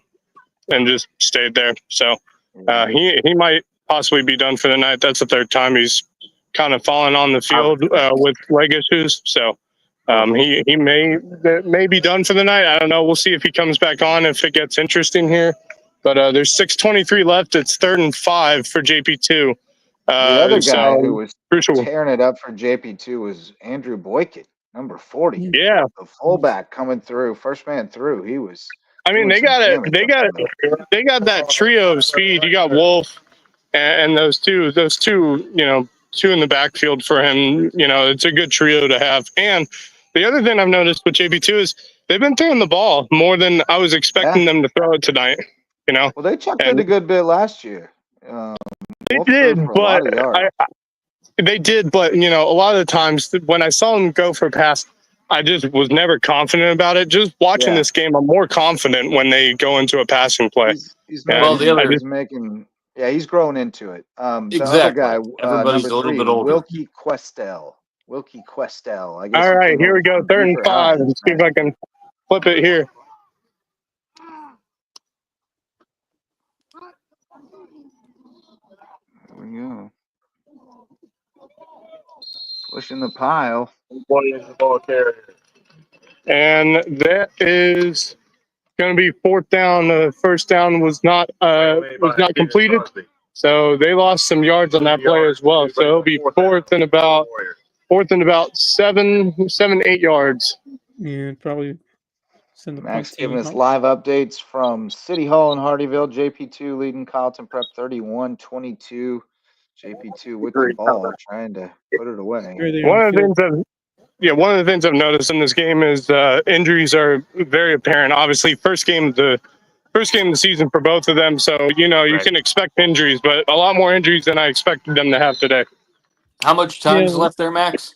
and just stayed there. So he might possibly be done for the night. That's the 3rd time he's kind of fallen on the field with leg issues. So. He may be done for the night. I don't know. We'll see if he comes back on if it gets interesting here. But there's 6:23 left. It's 3rd and 5 for JP2. The other guy who was tearing it up for JP2 was Andrew Boykin, number 40. Yeah, the fullback coming through, first man through. He was. I mean, they got that trio of speed. You got Wolf and those two. Two in the backfield for him. It's a good trio to have. And the other thing I've noticed with JP2 is they've been throwing the ball more than I was expecting them to throw it tonight. Well, they chucked it a good bit last year. They did, but a lot of the times when I saw them go for a pass, I just was never confident about it. Just watching this game, I'm more confident when they go into a passing play. He's making. Yeah, he's growing into it. The other guy, everybody's number a little 3, bit older. Wilkie Questel. I guess. All right, here we go. 3rd and 5. Let's see if I can flip it here. There we go. Pushing the pile. And that is going to be 4th down. The first down was not completed, so they lost some yards on that play as well. So it'll be 4th and about 8 yards. Yeah, probably. Max giving us live updates from City Hall in Hardyville. JP2 leading Carlton Prep 31-22. JP2 with the ball, trying to put it away. One of the things I've noticed in this game is injuries are very apparent. Obviously, first game of the season for both of them, so you can expect injuries, but a lot more injuries than I expected them to have today. How much time's left there, Max?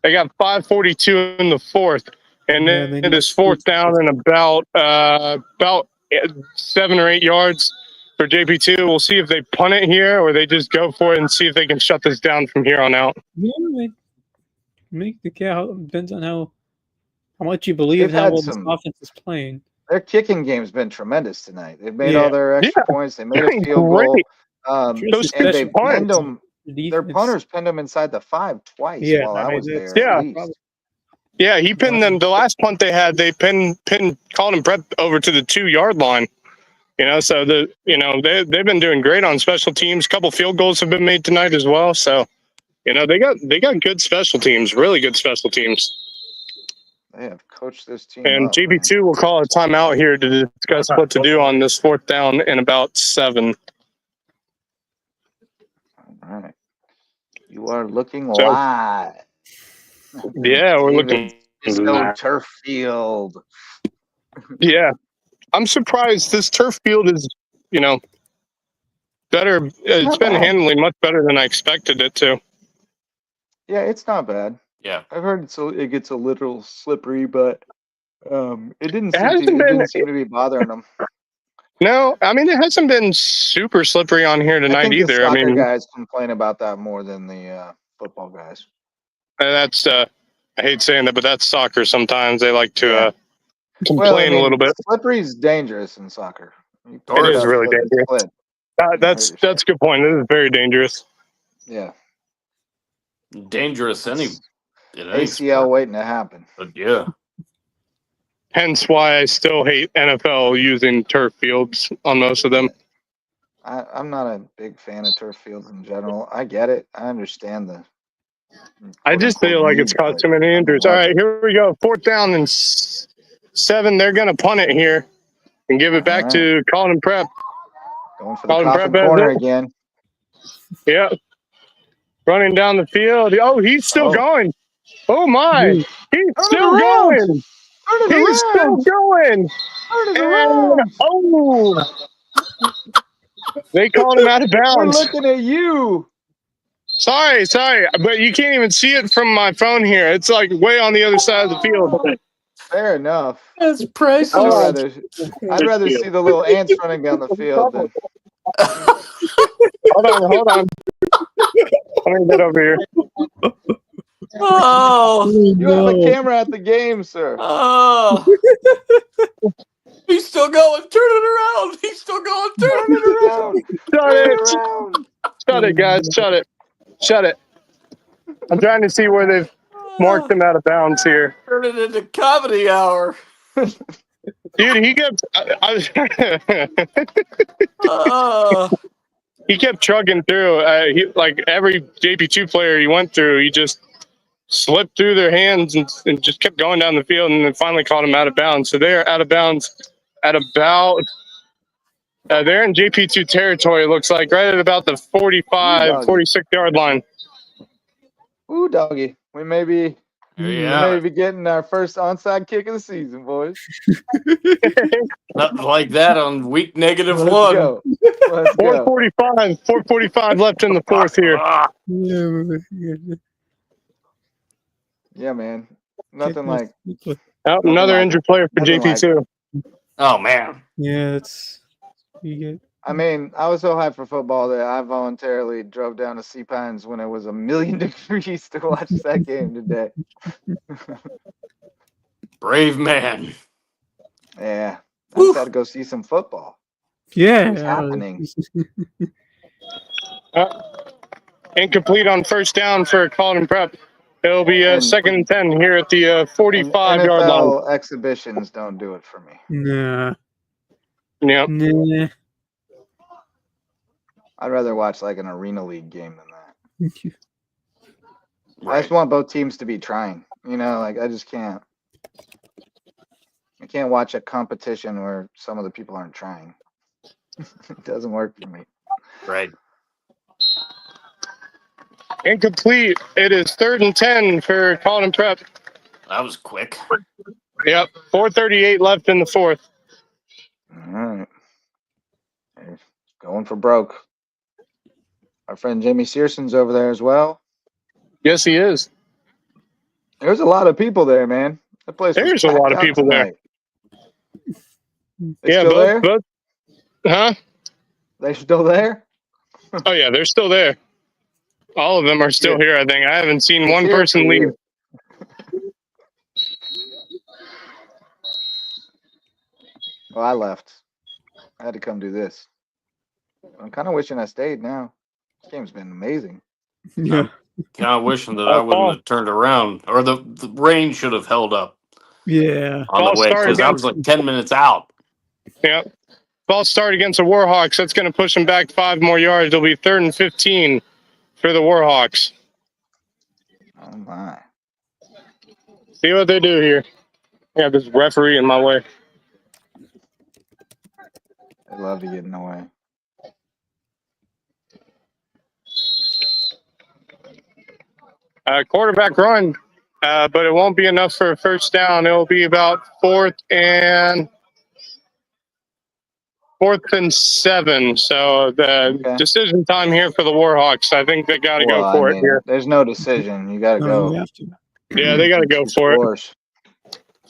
They got 5:42 in the 4th, and then it is 4th down and about 7 or 8 yards for JP2. We'll see if they punt it here or they just go for it and see if they can shut this down from here on out. Yeah, depends on how much you believe in how well this offense is playing. Their kicking game's been tremendous tonight. They've made all their extra points. They made a field goal. And they pinned them. Their punters pinned them inside the 5 twice while I was there. Yeah, he pinned them. The last punt they had, they pinned Carlton Prep over to the 2-yard line. So they've been doing great on special teams. A couple field goals have been made tonight as well. So, they got good special teams, really good special teams. They have coached this team. And JB2 will call a timeout here to discuss what to do on this 4th down in about 7. All right. You are looking live. Yeah, we're looking live. Turf field. Yeah. I'm surprised this turf field is, better. It's been handling much better than I expected it to. Yeah, it's not bad. Yeah, I've heard it gets a little slippery, but it didn't seem to be bothering them. No, I mean, it hasn't been super slippery on here tonight either. The soccer guys complain about that more than the football guys. That's I hate saying that, but that's soccer. Sometimes they like to complain a little bit. Slippery is dangerous in soccer. It is really dangerous. That's a good point. It is very dangerous. Yeah. Dangerous ACL waiting to happen. But yeah. Hence why I still hate NFL using turf fields on most of them. I'm not a big fan of turf fields in general. I get it. I understand the. I just feel like it's caused too many injuries. All right, here we go. 4th down and 7. They're going to punt it here and give it back to Carlton Prep. Going for the Coffin corner again. Yeah. Running down the field. Oh, he's still going. Oh, my. He's still going. He's still going. They called him out of bounds. We're looking at you. Sorry, but you can't even see it from my phone here. It's like way on the other side of the field. Fair enough. That's priceless. I'd rather see the little ants running down the field than. Hold on. Let me get over here. Oh, you have a camera at the game, sir. Oh, he's still going. Turn it around. He's still going. Turn it around. Shut it, guys. Shut it. I'm trying to see where they've marked him out of bounds here. Turn it into comedy hour. Dude, he kept. He kept trucking through. Like every JP2 player he went through, he just slipped through their hands and just kept going down the field, and then finally caught him out of bounds. So they're out of bounds at about. They're in JP2 territory, it looks like, right at about the 46-yard line. Ooh, doggy. We may be getting our first onside kick of the season, boys. Nothing like that on week -1. Let's go. 4:45 left in the 4th here. Yeah, man. Nothing like. Another injured player for JP2. Oh man. Yeah, that's. I mean, I was so hyped for football that I voluntarily drove down to Sea Pines when it was 1,000,000 degrees to watch that game today. Brave man. Yeah, I just had to go see some football. Yeah, what's happening? Incomplete on first down for Colin Prep. It'll be a 2nd and 10 here at the 45-yard line. NFL exhibitions don't do it for me. Nah. Yep. Nah. I'd rather watch like an Arena League game than that. Right. I just want both teams to be trying. You know, like I just can't. I can't watch a competition where some of the people aren't trying. It doesn't work for me. Right. Incomplete. It is 3rd and 10 for Colin Prep. That was quick. Yep. 4:38 left in the 4th. All right. Going for broke. Our friend Jamie Searson's over there as well. Yes, he is. There's a lot of people there, man. That place. There's a lot of people tonight. There. Yeah, both. Huh? They still there? Oh yeah, they're still there. All of them are still here. I think I haven't seen one person leave. Well, I left. I had to come do this. I'm kind of wishing I stayed now. This game's been amazing. Yeah. Kind of wishing that I wouldn't have turned around, or the rain should have held up. Yeah. On the way, because I was like 10 minutes out. Yeah. False start against the Warhawks. That's going to push them back 5 more yards. It'll be 3rd and 15 for the Warhawks. Oh my. See what they do here. I got this referee in my way. I love to get in the way. Quarterback run, but it won't be enough for a first down. It'll be about 4th and 7. So the decision time here for the Warhawks. I think they got to go for it here. There's no decision. You got to go. You have to. Yeah, they got to go for it.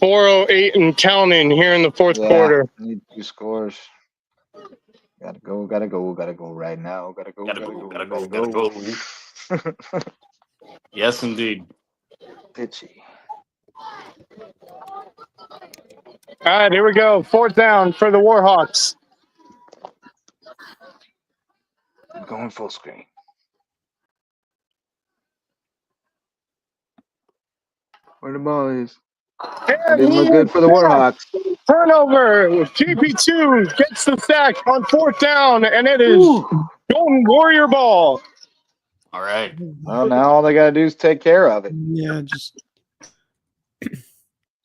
4:08 and counting here in the 4th quarter. Need 2 scores. Gotta go right now. Gotta go. Yes, indeed. Pitchy. All right, here we go. 4th down for the Warhawks. I'm going full screen. Where the ball is. It didn't look good for the Warhawks. Turnover. GP2 gets the sack on 4th down, and it is Golden Warrior ball. All right. Well, now all they got to do is take care of it. Yeah, just.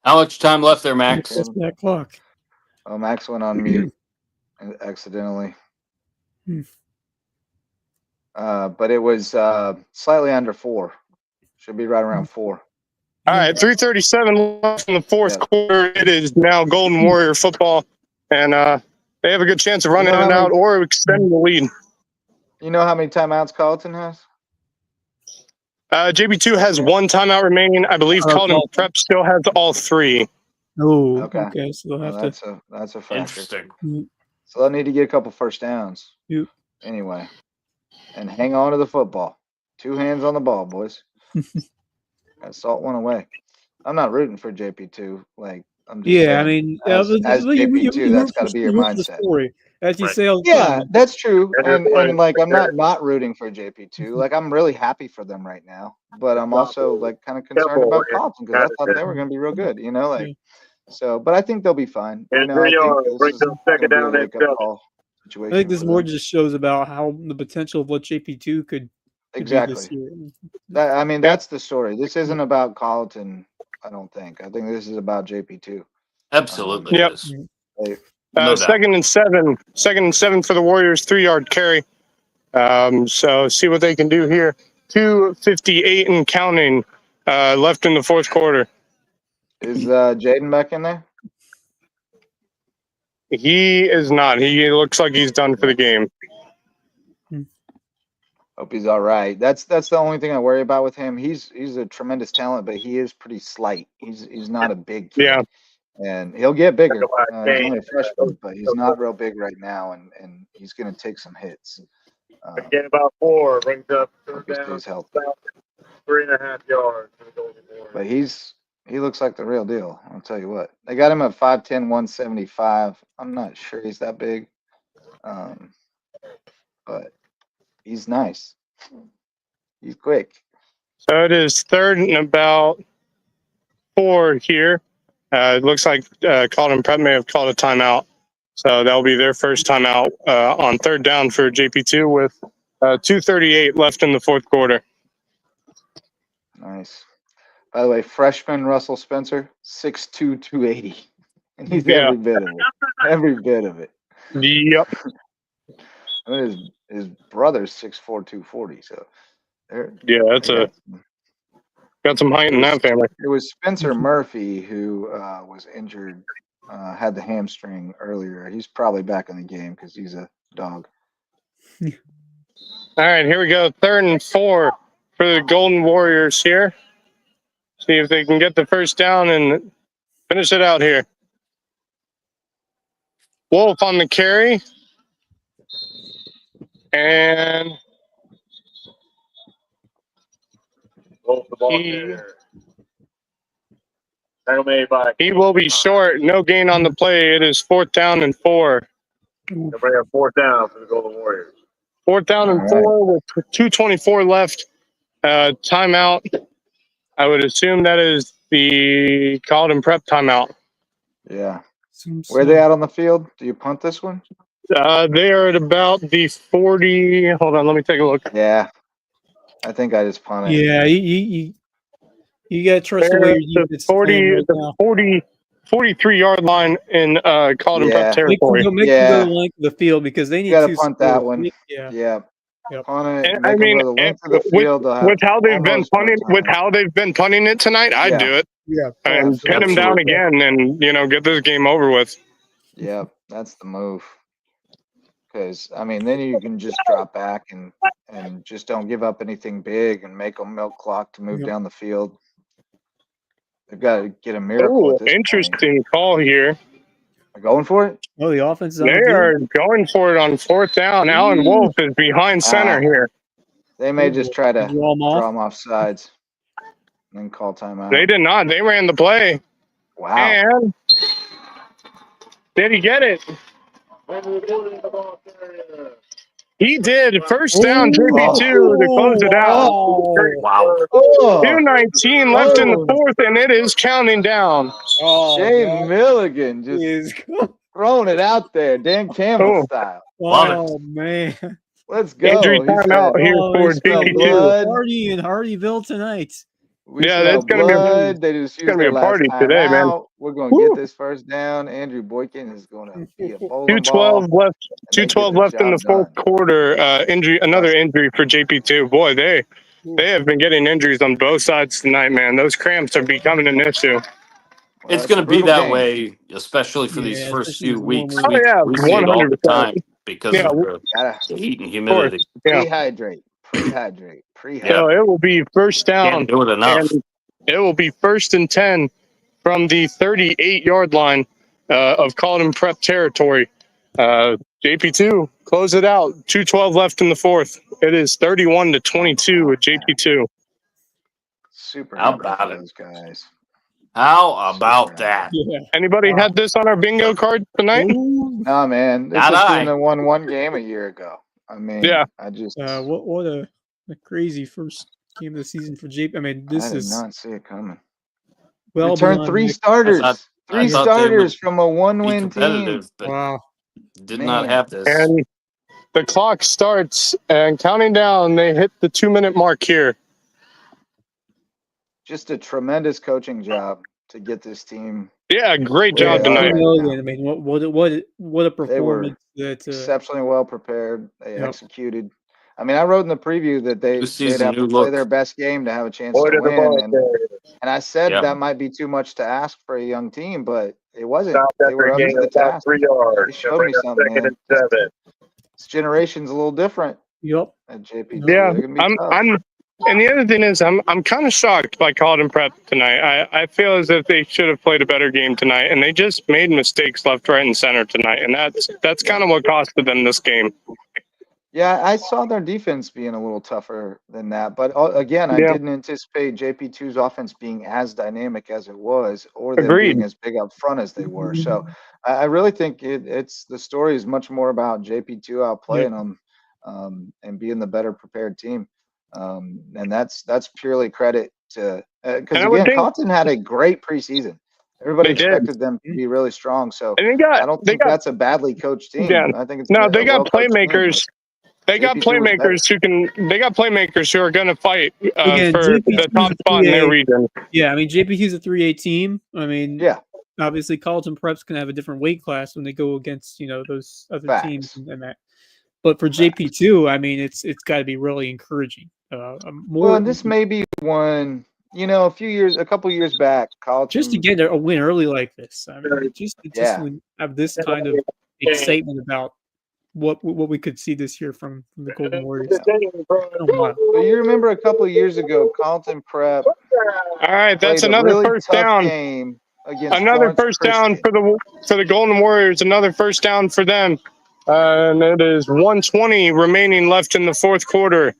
How much time left there, Max? That clock. Oh, Max went on mute accidentally. But it was slightly under 4. Should be right around 4. All right, 3:37 left in the 4th quarter. It is now Golden Warrior football, and they have a good chance of running it out or extending the lead. You know how many timeouts Carlton has? JB2 has 1 timeout remaining. I believe Carlton Prep still has all 3. Oh, okay. So they'll have that's a factor. Interesting. So they'll need to get a couple first downs. Yep. Anyway, and hang on to the football. 2 hands on the ball, boys. Got salt one away. I'm not rooting for JP2. Like I'm just saying, I mean, as JP2, that's got to be your mindset. As you say, that's true. And like I'm not rooting for JP2. Like I'm really happy for them right now, but I'm also like kind of concerned about Carlton because I thought they were going to be real good. You know, like so. But I think they'll be fine. You know, I think this is going to be a wake-up call situation. I think this more just shows about how the potential of what JP2 could. Exactly. I mean, that's the story. This isn't about Carlton, I don't think. I think this is about JP2. Absolutely. Yep. 2nd and 7. 2nd and 7 for the Warriors, 3-yard carry. So see what they can do here. 2:58 and counting left in the 4th quarter. Is Jaden back in there? He is not. He looks like he's done for the game. Hope he's all right. That's the only thing I worry about with him. He's a tremendous talent, but he is pretty slight. He's not a big kid. Yeah. And he'll get bigger. He's only a freshman, but he's not real big right now, and he's going to take some hits. Again, about 4 brings up Hope he stays healthy. 3.5 yards. But he looks like the real deal. I'll tell you what. They got him at 5'10", 175. I'm not sure he's that big, but he's nice. He's quick. So it is 3rd and about 4 here. It looks like Colin Prep may have called a timeout. So that'll be their first timeout on 3rd down for JP2 with 2:38 left in the 4th quarter. Nice. By the way, freshman Russell Spencer, 6'2", 280. And he's every bit of it. Every bit of it. Yep. I mean, his brother's 6'4", 240. So that's got some height in that family. It was Spencer Murphy who was injured, had the hamstring earlier. He's probably back in the game because he's a dog. All right, here we go. 3rd and 4 for the Golden Warriors here. See if they can get the first down and finish it out here. Wolf on the carry. And Wolf the ball there. He will be short. No gain on the play. It is 4th down and 4. They'll bring up 4th down for the Golden Warriors. 4th down and 4 with 2:24 left. Timeout. I would assume that is the Colin Prep timeout. Yeah. Where are they at on the field? Do you punt this one? They are at about the 40. Hold on, let me take a look. Yeah. I think I just punted. Yeah, you got to trust the way you the 43-yard line in Colin Prep territory. Make them go the length of the field because they need to punt that one. Yeah. Punt it. I mean, with how they've been punting it tonight, I'd do it. Yeah, and pin them down again, and get this game over with. Yeah, that's the move. Because I mean, then you can just drop back and just don't give up anything big and make them milk clock to move down the field. They've got to get a miracle. Interesting call here. They're going for it? Oh, the offense. They are going for it on 4th down. Alan Wolf is behind center here. They may just try to draw them off sides and then call timeout. They did not. They ran the play. Wow. And did he get it? He did. First down, JP2 to close it out. Wow. 2:19 left in the 4th, and it is counting down. Jay Milligan just throwing it out there, Dan Campbell style. Oh, man. Let's go. Injury timeout here for JP2. Party in Hardyville tonight. That's going to be a party today, man. We're going to get this first down. Andrew Boykin is going to be a bowling 2:12 ball. left. 2:12 left in the 4th quarter. Another injury for JP2. Boy, they have been getting injuries on both sides tonight, man. Those cramps are becoming an issue. It's going to be that way, especially for these first few weeks. We see it all the time because of the heat and humidity. Prehydrate. So it will be first down. Can't do it enough. And it will be 1st and 10 from the 38-yard line of Colin Prep territory. JP2 close it out. 2:12 left in the 4th. It is 31-22 with JP2. Super. How about those guys? How about that? Yeah. Anybody had this on our bingo card tonight? No, man. This was in a 1-1 game a year ago. I mean, I just what a crazy first game of the season for JP. I mean, I did not see it coming. Well, returned 3 starters. Three starters from a 1-win team. Wow. Did not have this. And the clock starts and counting down. They hit the 2-minute mark here. Just a tremendous coaching job to get this team. Yeah, great job tonight. I mean, what a performance! They were exceptionally well prepared. They executed. I mean, I wrote in the preview that they'd have to play their best game to have a chance to win. And I said that might be too much to ask for a young team, but it wasn't. They were up to the task. They showed me something, man. This generation's a little different. Yep. at JP2. Yeah, They're gonna be tough. And the other thing is, I'm kind of shocked by Carlton Prep tonight. I feel as if they should have played a better game tonight, and they just made mistakes left, right, and center tonight, and that's kind of what costed them this game. Yeah, I saw their defense being a little tougher than that, but again, I didn't anticipate JP2's offense being as dynamic as it was, or them being as big up front as they were. So I really think it's the story is much more about JP2 outplaying them and being the better prepared team. And that's purely credit to because again, Carlton had a great preseason. Everybody expected them to be really strong, so I don't think that's a badly coached team. Yeah. I think it's they got playmakers. They got playmakers who can. They got playmakers who are going to fight Again, for the top spot in their region. Yeah, I mean JP2's a 3A team. I mean, yeah, obviously Carlton Prep's going to have a different weight class when they go against those other teams and that. But for JP2, I mean, it's got to be really encouraging. Well, and this may be one, a couple years back, Carlton just to get a win early like this. I mean, just have this kind of excitement about what we could see this year from the Golden Warriors. But you remember a couple of years ago, Carlton Prep. All right, that's another really first down. Game against another first down for the Golden Warriors. Another first down for them. And it is 1:20 remaining left in the fourth quarter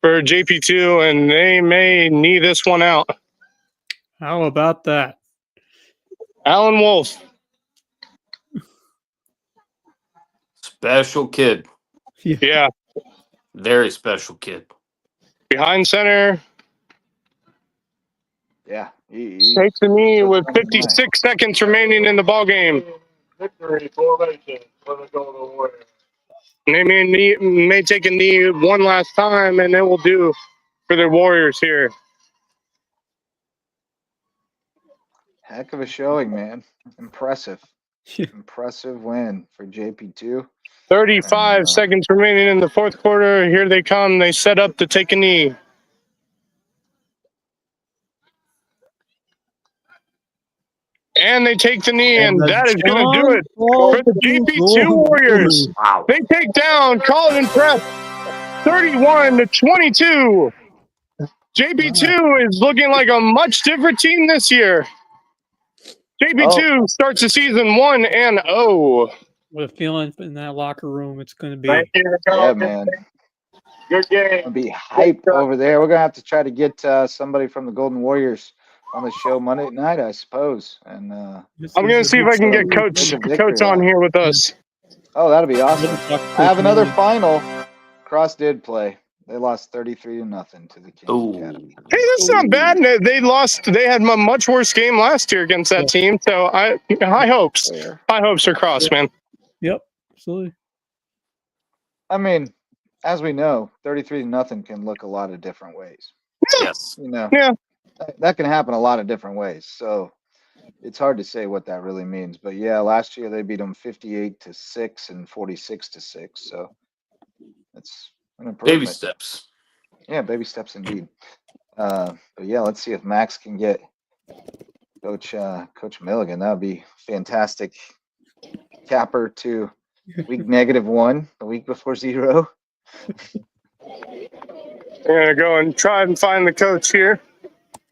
for JP2, and they may knee this one out. How about that? Alan Wolf. Special kid. Yeah. Very special kid. Behind center. Yeah. He takes the knee with 56 seconds remaining in the ball game. Victory formation for the Golden Warriors. They may take a knee one last time, and it will do for the Warriors here. Heck of a showing, man. Impressive. Impressive win for JP2. 35 seconds remaining in the fourth quarter. Here they come. They set up to take a knee. And they take the knee, and that is going to do it for the JP2 Warriors. Wow. They take down Carlton Prep 31-22. JP2 is looking like a much different team this year. JP2 starts the season 1-0. What a feeling in that locker room it's going to be. Yeah, man. Good game. It'll be hype over there. We're going to have to try to get somebody from the Golden Warriors on the show Monday night, I suppose. And I'm going to see if I can get Coach on here with us. Oh, that'll be awesome. I have another final. Cross did play. They lost 33-0 to the Kings Academy. Hey, that's not bad. They lost. They had a much worse game last year against that team. So high hopes. High hopes are crossed, man. Yep, absolutely. I mean, as we know, 33-0 can look a lot of different ways. Yes. Yeah. That can happen a lot of different ways. So it's hard to say what that really means. But yeah, last year they beat them 58-6 and 46-6. So that's an improvement. Baby steps. Yeah, baby steps indeed. But yeah, let's see if Max can get Coach Milligan. That would be fantastic. Capper to week -1, the week before 0. I'm gonna go and try and find the coach here.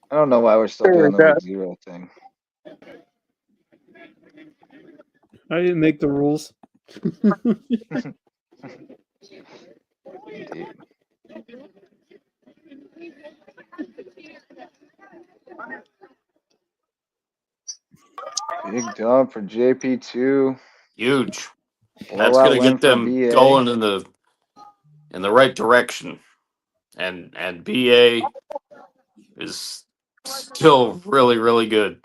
I don't know why we're still doing the week 0 thing. I didn't make the rules. Indeed. Big dub for JP2. Huge. That's going to get them going in the right direction. And BA is still really, really good.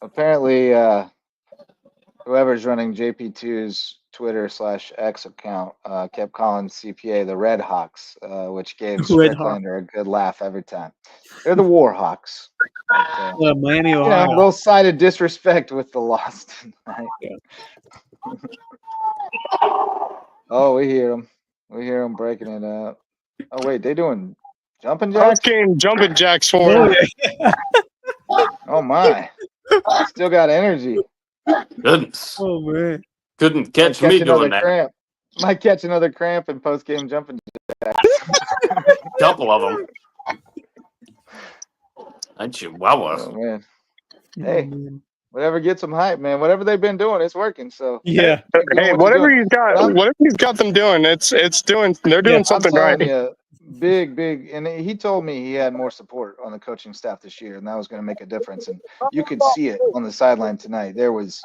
Apparently, whoever's running JP2's Twitter/X account kept calling CPA the Red Hawks, which gave Stricklander a good laugh every time. They're the War Hawks. But, Miami, Ohio. A little side of disrespect with the loss tonight. Oh, we hear them. We hear them breaking it up. Oh, wait, they doing jumping jacks? Game jumping jacks for him. Oh, my. Still got energy. Goodness. Oh, man. Couldn't catch me doing that. Cramp. Might catch another cramp in post-game jumping jacks. Couple of them. Chihuahua. Oh, man. Hey, whatever gets them hype, man. Whatever they've been doing, it's working. So yeah. Hey, whatever he's got them doing, they're doing something right. You, big, and he told me he had more support on the coaching staff this year, and that was going to make a difference. And you could see it on the sideline tonight. There was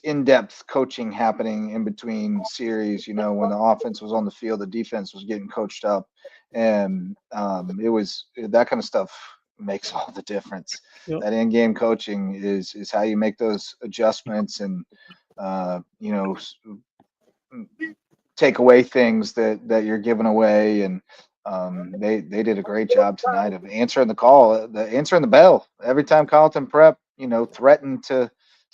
in-depth coaching happening in between series. You know, when the offense was on the field, the defense was getting coached up, and it was that kind of stuff makes all the difference. Yep. That in-game coaching is how you make those adjustments and you know, take away things that you're giving away. And they did a great job tonight of answering the call, answering the bell. Every time Carleton Prep, you know, threatened to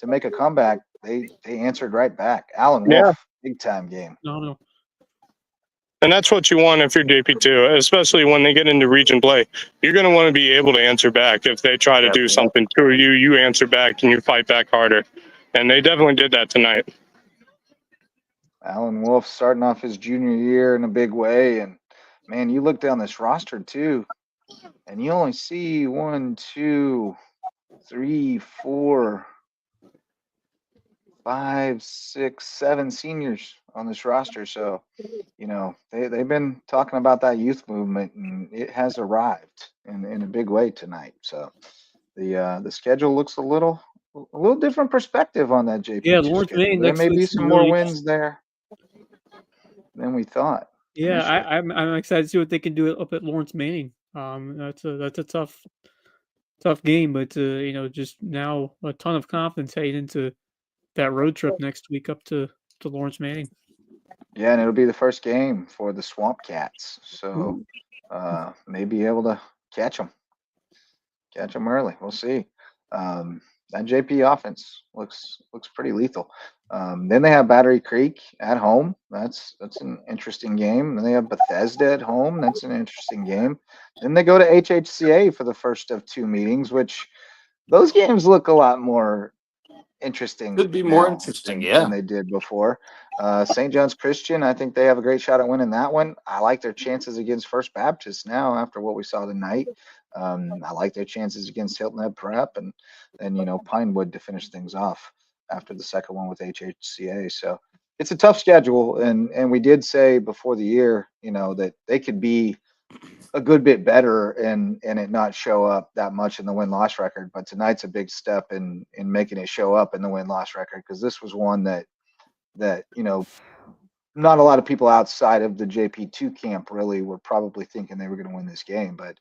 make a comeback, they answered right back. Alan Wolf, big time game. No. And that's what you want if you're JP2, especially when they get into region play. You're going to want to be able to answer back. If they try to do something to you, you answer back and you fight back harder. And they definitely did that tonight. Alan Wolf starting off his junior year in a big way. And, man, you look down this roster, too, and you only see 1, 2, 3, 4, 5, 6, 7 seniors on this roster. So, you know, they've been talking about that youth movement, and it has arrived in a big way tonight. So the schedule looks a little different perspective on that JP. Yeah, Lawrence Main. There may be some more wins there than we thought. Yeah, I'm excited to see what they can do up at Lawrence Manning. That's a tough game, but you know, just now a ton of confidence heading into that road trip next week up to Lawrence Manning. Yeah, and it'll be the first game for the Swamp Cats, so maybe able to catch them early. We'll see. That JP offense looks pretty lethal. Then they have Battery Creek at home. That's an interesting game. Then they have Bethesda at home. That's an interesting game. Then they go to HHCA for the first of 2 meetings, which those games look a lot more interesting. Could be more interesting, than they did before. St. John's Christian, I think they have a great shot at winning that one. I like their chances against First Baptist now after what we saw tonight. I like their chances against Hilton Head Prep and you know, Pinewood to finish things off after the second one with HHCA. So it's a tough schedule, and we did say before the year, you know, that they could be a good bit better and it not show up that much in the win-loss record. But tonight's a big step in making it show up in the win-loss record, because this was one that you know, not a lot of people outside of the JP2 camp really were probably thinking they were going to win this game, but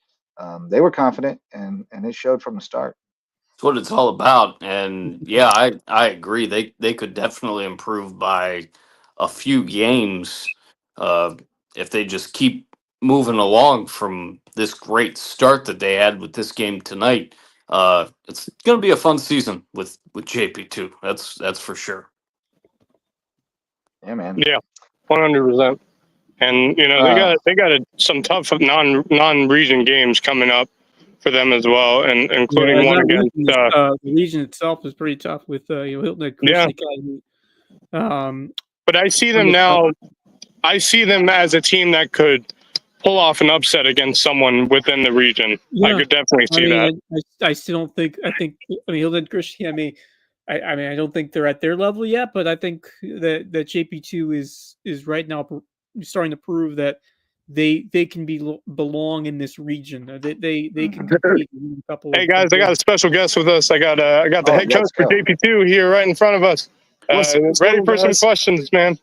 they were confident, and it showed from the start. That's what it's all about. And yeah, I agree. They could definitely improve by a few games if they just keep moving along from this great start that they had with this game tonight. It's going to be a fun season with JP2. That's for sure. Yeah, man. Yeah, 100%. And you know, they got some tough non-region games coming up for them as well, and including one against the region itself is pretty tough with you know, Hilton Head Christian Academy. But I see them now. I see them as a team that could pull off an upset against someone within the region. Yeah. I could definitely see that. I still don't think. I mean, Hilton Head Christian. I mean, I don't think they're at their level yet, but I think that JP2 is right now starting to prove that they can belong in this region. They can compete in a couple. Hey guys, I got a special guest with us. I got the head coach for JP2 here right in front of us. Ready for some questions, man.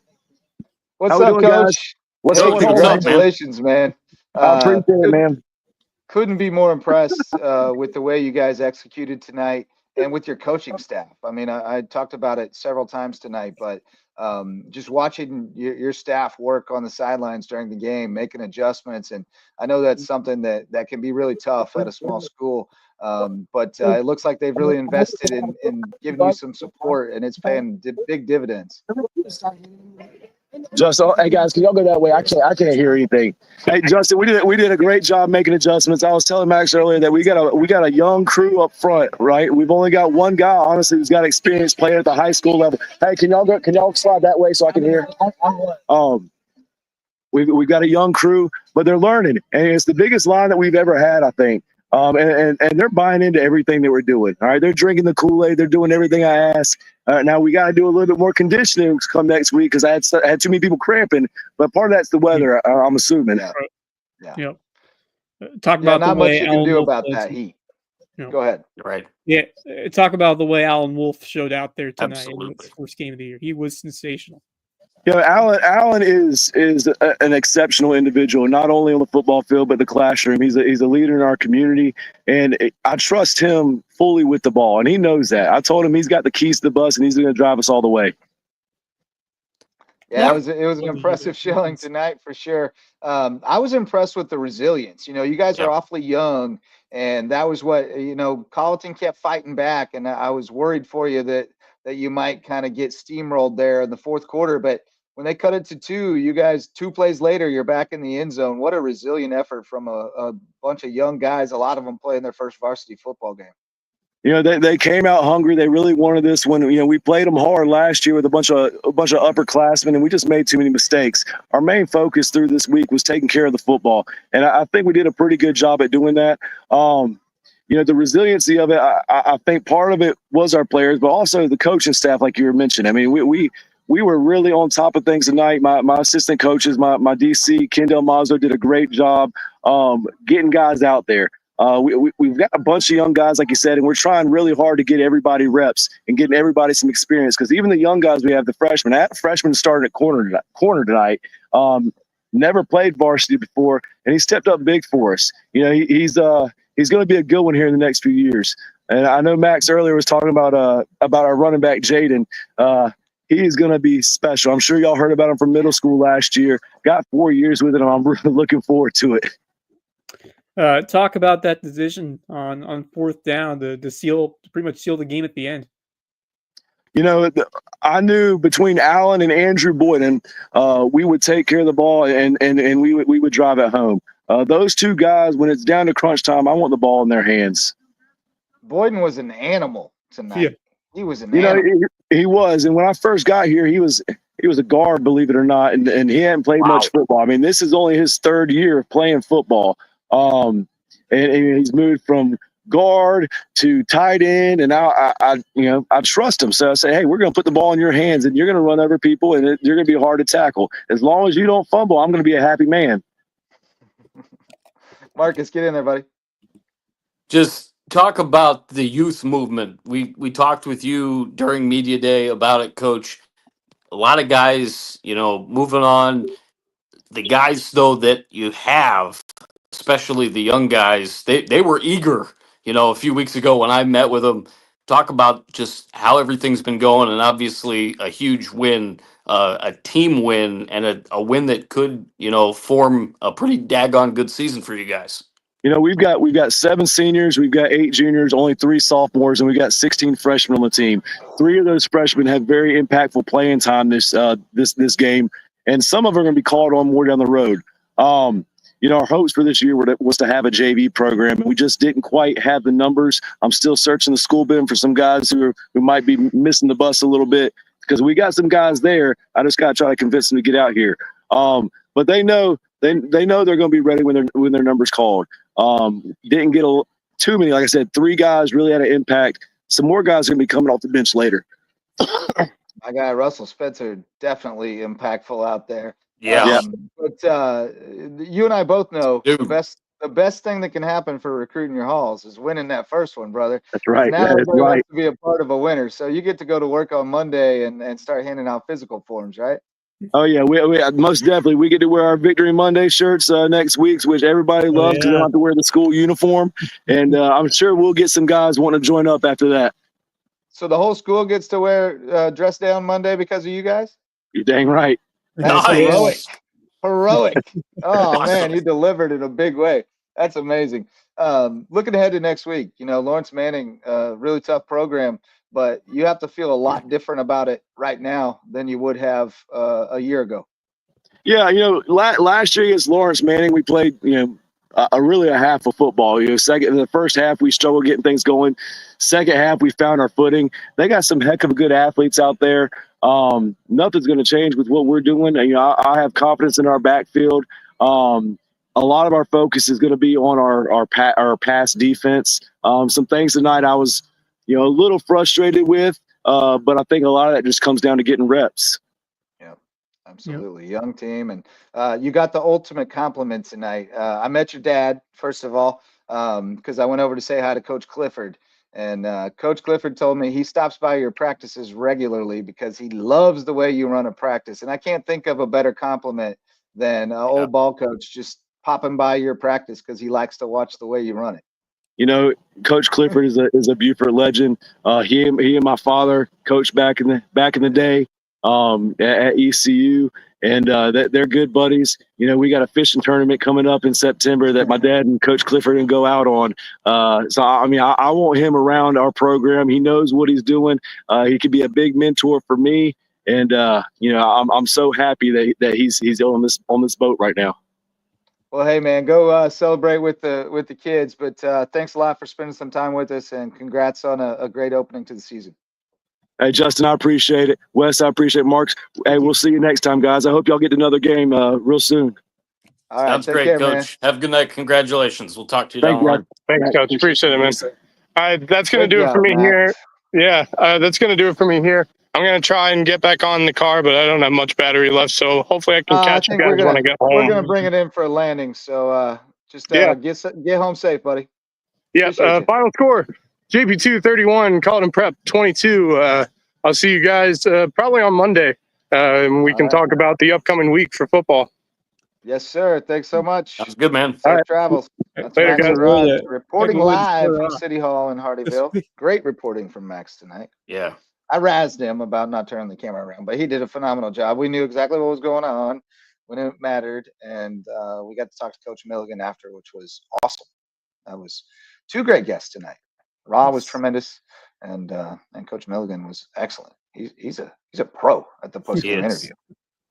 What's up, Coach? What's up? Congratulations, man. I appreciate it, man. Couldn't be more impressed with the way you guys executed tonight and with your coaching staff. I mean, I talked about it several times tonight, but just watching your staff work on the sidelines during the game, making adjustments. And I know that's something that can be really tough at a small school. But it looks like they've really invested in giving you some support, and it's paying big dividends. Justin, hey guys, can y'all go that way? I can't hear anything. Hey Justin, we did a great job making adjustments. I was telling Max earlier that we got a young crew up front, right? We've only got one guy, honestly, who's got experience playing at the high school level. Hey, can y'all slide that way so I can hear? We've got a young crew, but they're learning, and it's the biggest line that we've ever had, I think. And they're buying into everything that we're doing. All right, they're drinking the Kool-Aid. They're doing everything I ask. Now we got to do a little bit more conditioning come next week because I had too many people cramping. But part of that's the weather, I'm assuming. Yeah. Talk about not the way much you can do about that heat. Go ahead. Right. Yeah. Talk about the way Alan Wolf showed out there tonight Absolutely. in his first game of the year. He was sensational. Alan is an exceptional individual, not only on the football field but the classroom. He's a leader in our community, and I trust him fully with the ball, and he knows that. I told him he's got the keys to the bus, and he's going to drive us all the way. Yeah, it was an impressive showing tonight for sure. I was impressed with the resilience. You guys are awfully young, and that was what Colleton kept fighting back, and I was worried for you that you might kind of get steamrolled there in the fourth quarter, but when they cut it to 2, you guys 2 plays later, you're back in the end zone. What a resilient effort from a bunch of young guys, a lot of them playing their first varsity football game. They came out hungry. They really wanted this one. We played them hard last year with a bunch of upperclassmen, and we just made too many mistakes. Our main focus through this week was taking care of the football, and I think we did a pretty good job at doing that. The resiliency of it, I think part of it was our players, but also the coaching staff, like you were mentioning. I mean, we were really on top of things tonight. My assistant coaches, my DC, Kendall Mazzo, did a great job getting guys out there. We've got a bunch of young guys, like you said, and we're trying really hard to get everybody reps and getting everybody some experience, because even the young guys we have, the freshmen, that freshman started at corner tonight, never played varsity before, and he stepped up big for us. He's going to be a good one here in the next few years. And I know Max earlier was talking about our running back, Jaden. He is going to be special. I'm sure y'all heard about him from middle school last year. Got 4 years with it, and I'm really looking forward to it. Talk about that decision on fourth down to pretty much seal the game at the end. I knew between Allen and Andrew Boyden, we would take care of the ball and we would drive it home. Those two guys, when it's down to crunch time, I want the ball in their hands. Boyden was an animal tonight. Yeah. He was an animal. He was, and when I first got here, he was a guard, believe it or not, and he hadn't played much football. I mean, this is only his 3rd year of playing football, and he's moved from guard to tight end, and now I trust him. So I say, hey, we're going to put the ball in your hands, and you're going to run over people, and you're going to be hard to tackle. As long as you don't fumble, I'm going to be a happy man. Marcus, get in there, buddy. Just talk about the youth movement. We talked with you during media day about it, Coach. A lot of guys, moving on. The guys, though, that you have, especially the young guys, they were eager, a few weeks ago when I met with them. Talk about just how everything's been going, and obviously a huge win, a team win, and a win that could, form a pretty daggone good season for you guys. We've got 7 seniors, we've got 8 juniors, only 3 sophomores, and we got 16 freshmen on the team. 3 of those freshmen had very impactful playing time this game, and some of them are going to be called on more down the road. Our hopes for this year was to have a JV program, and we just didn't quite have the numbers. I'm still searching the school bin for some guys who might be missing the bus a little bit, because we got some guys there. I just got to try to convince them to get out here. But they know they're going to be ready when their number's called. Didn't get too many. Like I said, 3 guys really had an impact. Some more guys are going to be coming off the bench later. My guy Russell Spencer, definitely impactful out there. Yeah. But you and I both know Dude. the best thing that can happen for recruiting your halls is winning that first one, brother. That's right. Now everybody wants to be a part of a winner, so you get to go to work on Monday and start handing out physical forms, right? Oh yeah, we most definitely. We get to wear our Victory Monday shirts next week, which everybody loves because they don't have to wear the school uniform. And I'm sure we'll get some guys wanting to join up after that. So the whole school gets to wear dress down Monday because of you guys? You're dang right. That's Nice. heroic. Oh man, you delivered in a big way. That's amazing. Looking ahead to next week, Lawrence Manning, really tough program. but you have to feel a lot different about it right now than you would have a year ago. Yeah, last year against Lawrence Manning, we played, really a half of football. In the first half, we struggled getting things going. Second half, we found our footing. They got some heck of good athletes out there. Nothing's going to change with what we're doing. I have confidence in our backfield. A lot of our focus is going to be on our pass defense. Some things tonight I was, a little frustrated with, but I think a lot of that just comes down to getting reps. Absolutely. Yep. Young team. And you got the ultimate compliment tonight. I met your dad, first of all, because I went over to say hi to Coach Clifford. And Coach Clifford told me he stops by your practices regularly because he loves the way you run a practice. And I can't think of a better compliment than old ball coach just popping by your practice because he likes to watch the way you run it. Coach Clifford is a Buford legend. He and my father coached back in the day. At ECU, and they're good buddies. We got a fishing tournament coming up in September that my dad and Coach Clifford can go out on. So I want him around our program. He knows what he's doing. He could be a big mentor for me, and I'm so happy that he's on this boat right now. Well, hey man, go celebrate with the kids. But thanks a lot for spending some time with us, and congrats on a great opening to the season. Hey, Justin, I appreciate it. Wes, I appreciate it. Marks. Hey, we'll see you next time, guys. I hope y'all get another game real soon. All right. Sounds great, care, Coach. Man. Have a good night. Congratulations. We'll talk to you down the line. Thanks, Coach. Appreciate it, man. All right, that's going to do it for me here. Yeah, that's going to do it for me here. I'm going to try and get back on the car, but I don't have much battery left, so hopefully I can catch you guys when I get home. We're going to bring it in for a landing, so just get home safe, buddy. Yeah, final score, JP2 31, Colton Prep 22. I'll see you guys probably on Monday, and we can talk about the upcoming week for football. Yes, sir. Thanks so much. That's good, man. Safe travels. That's Later, guys. Reporting live from City Hall in Hardyville. Great reporting from Max tonight. Yeah. I razzed him about not turning the camera around, but he did a phenomenal job. We knew exactly what was going on when it mattered, and we got to talk to Coach Milligan after, which was awesome. That was two great guests tonight. Ra was tremendous, and Coach Milligan was excellent. He's a pro at the post-game interview.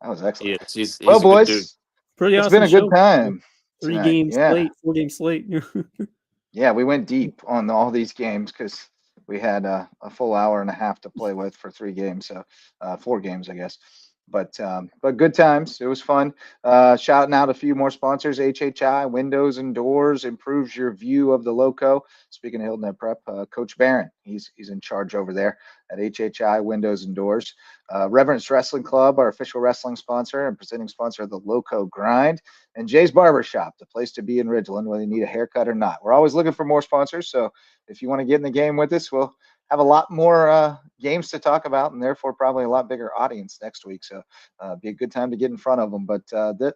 That was excellent. He's well, boys, pretty it's awesome been a good time. 3 games slate, 4 game slate. Yeah, we went deep on all these games because we had a full hour and a half to play with for 3 games, so 4 games, I guess. But good times. It was fun. Shouting out a few more sponsors. HHI Windows and Doors improves your view of the Lowco. Speaking of Hilton Head Prep, Coach Barron, he's in charge over there at HHI Windows and Doors. Reverence Wrestling Club, our official wrestling sponsor and presenting sponsor of the Lowco Grind. And Jay's Barbershop, the place to be in Ridgeland, whether you need a haircut or not. We're always looking for more sponsors, so if you want to get in the game with us, we'll have a lot more games to talk about, and therefore probably a lot bigger audience next week. So be a good time to get in front of them. But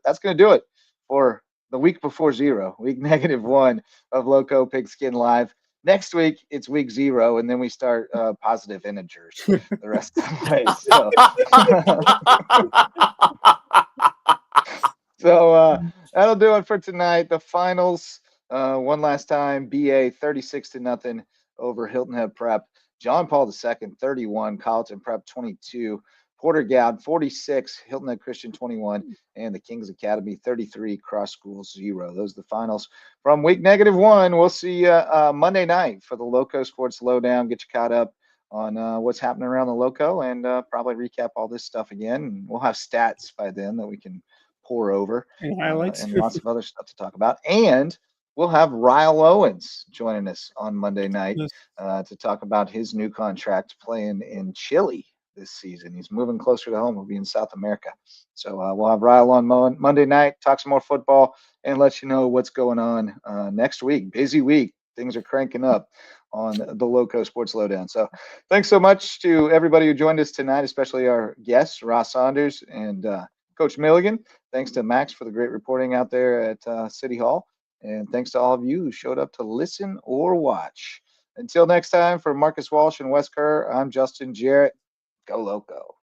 that's going to do it for the week before 0, week -1 of Lowco Pigskin Live. Next week, it's week 0, and then we start positive integers the rest of the way. So that'll do it for tonight. The finals, one last time, BA 36-0 over Hilton Head Prep. John Paul II, 31, Colleton Prep 22, Porter Gad 46, Hilton Head Christian 21, and the Kings Academy 33, Cross Schools 0. Those are the finals from week -1. We'll see you Monday night for the Lowco Sports Lowdown. Get you caught up on what's happening around the Lowco and probably recap all this stuff again. And we'll have stats by then that we can pour over and highlights and lots of other stuff to talk about. And we'll have Ryle Owens joining us on Monday night to talk about his new contract playing in Chile this season. He's moving closer to home. He'll be in South America. So we'll have Ryle on Monday night, talk some more football, and let you know what's going on next week. Busy week. Things are cranking up on the Lowco Sports Lowdown. So thanks so much to everybody who joined us tonight, especially our guests, Ross Saunders and Coach Milligan. Thanks to Max for the great reporting out there at City Hall. And thanks to all of you who showed up to listen or watch. Until next time, for Marcus Walsh and Wes Kerr, I'm Justin Jarrett. Go Lowco.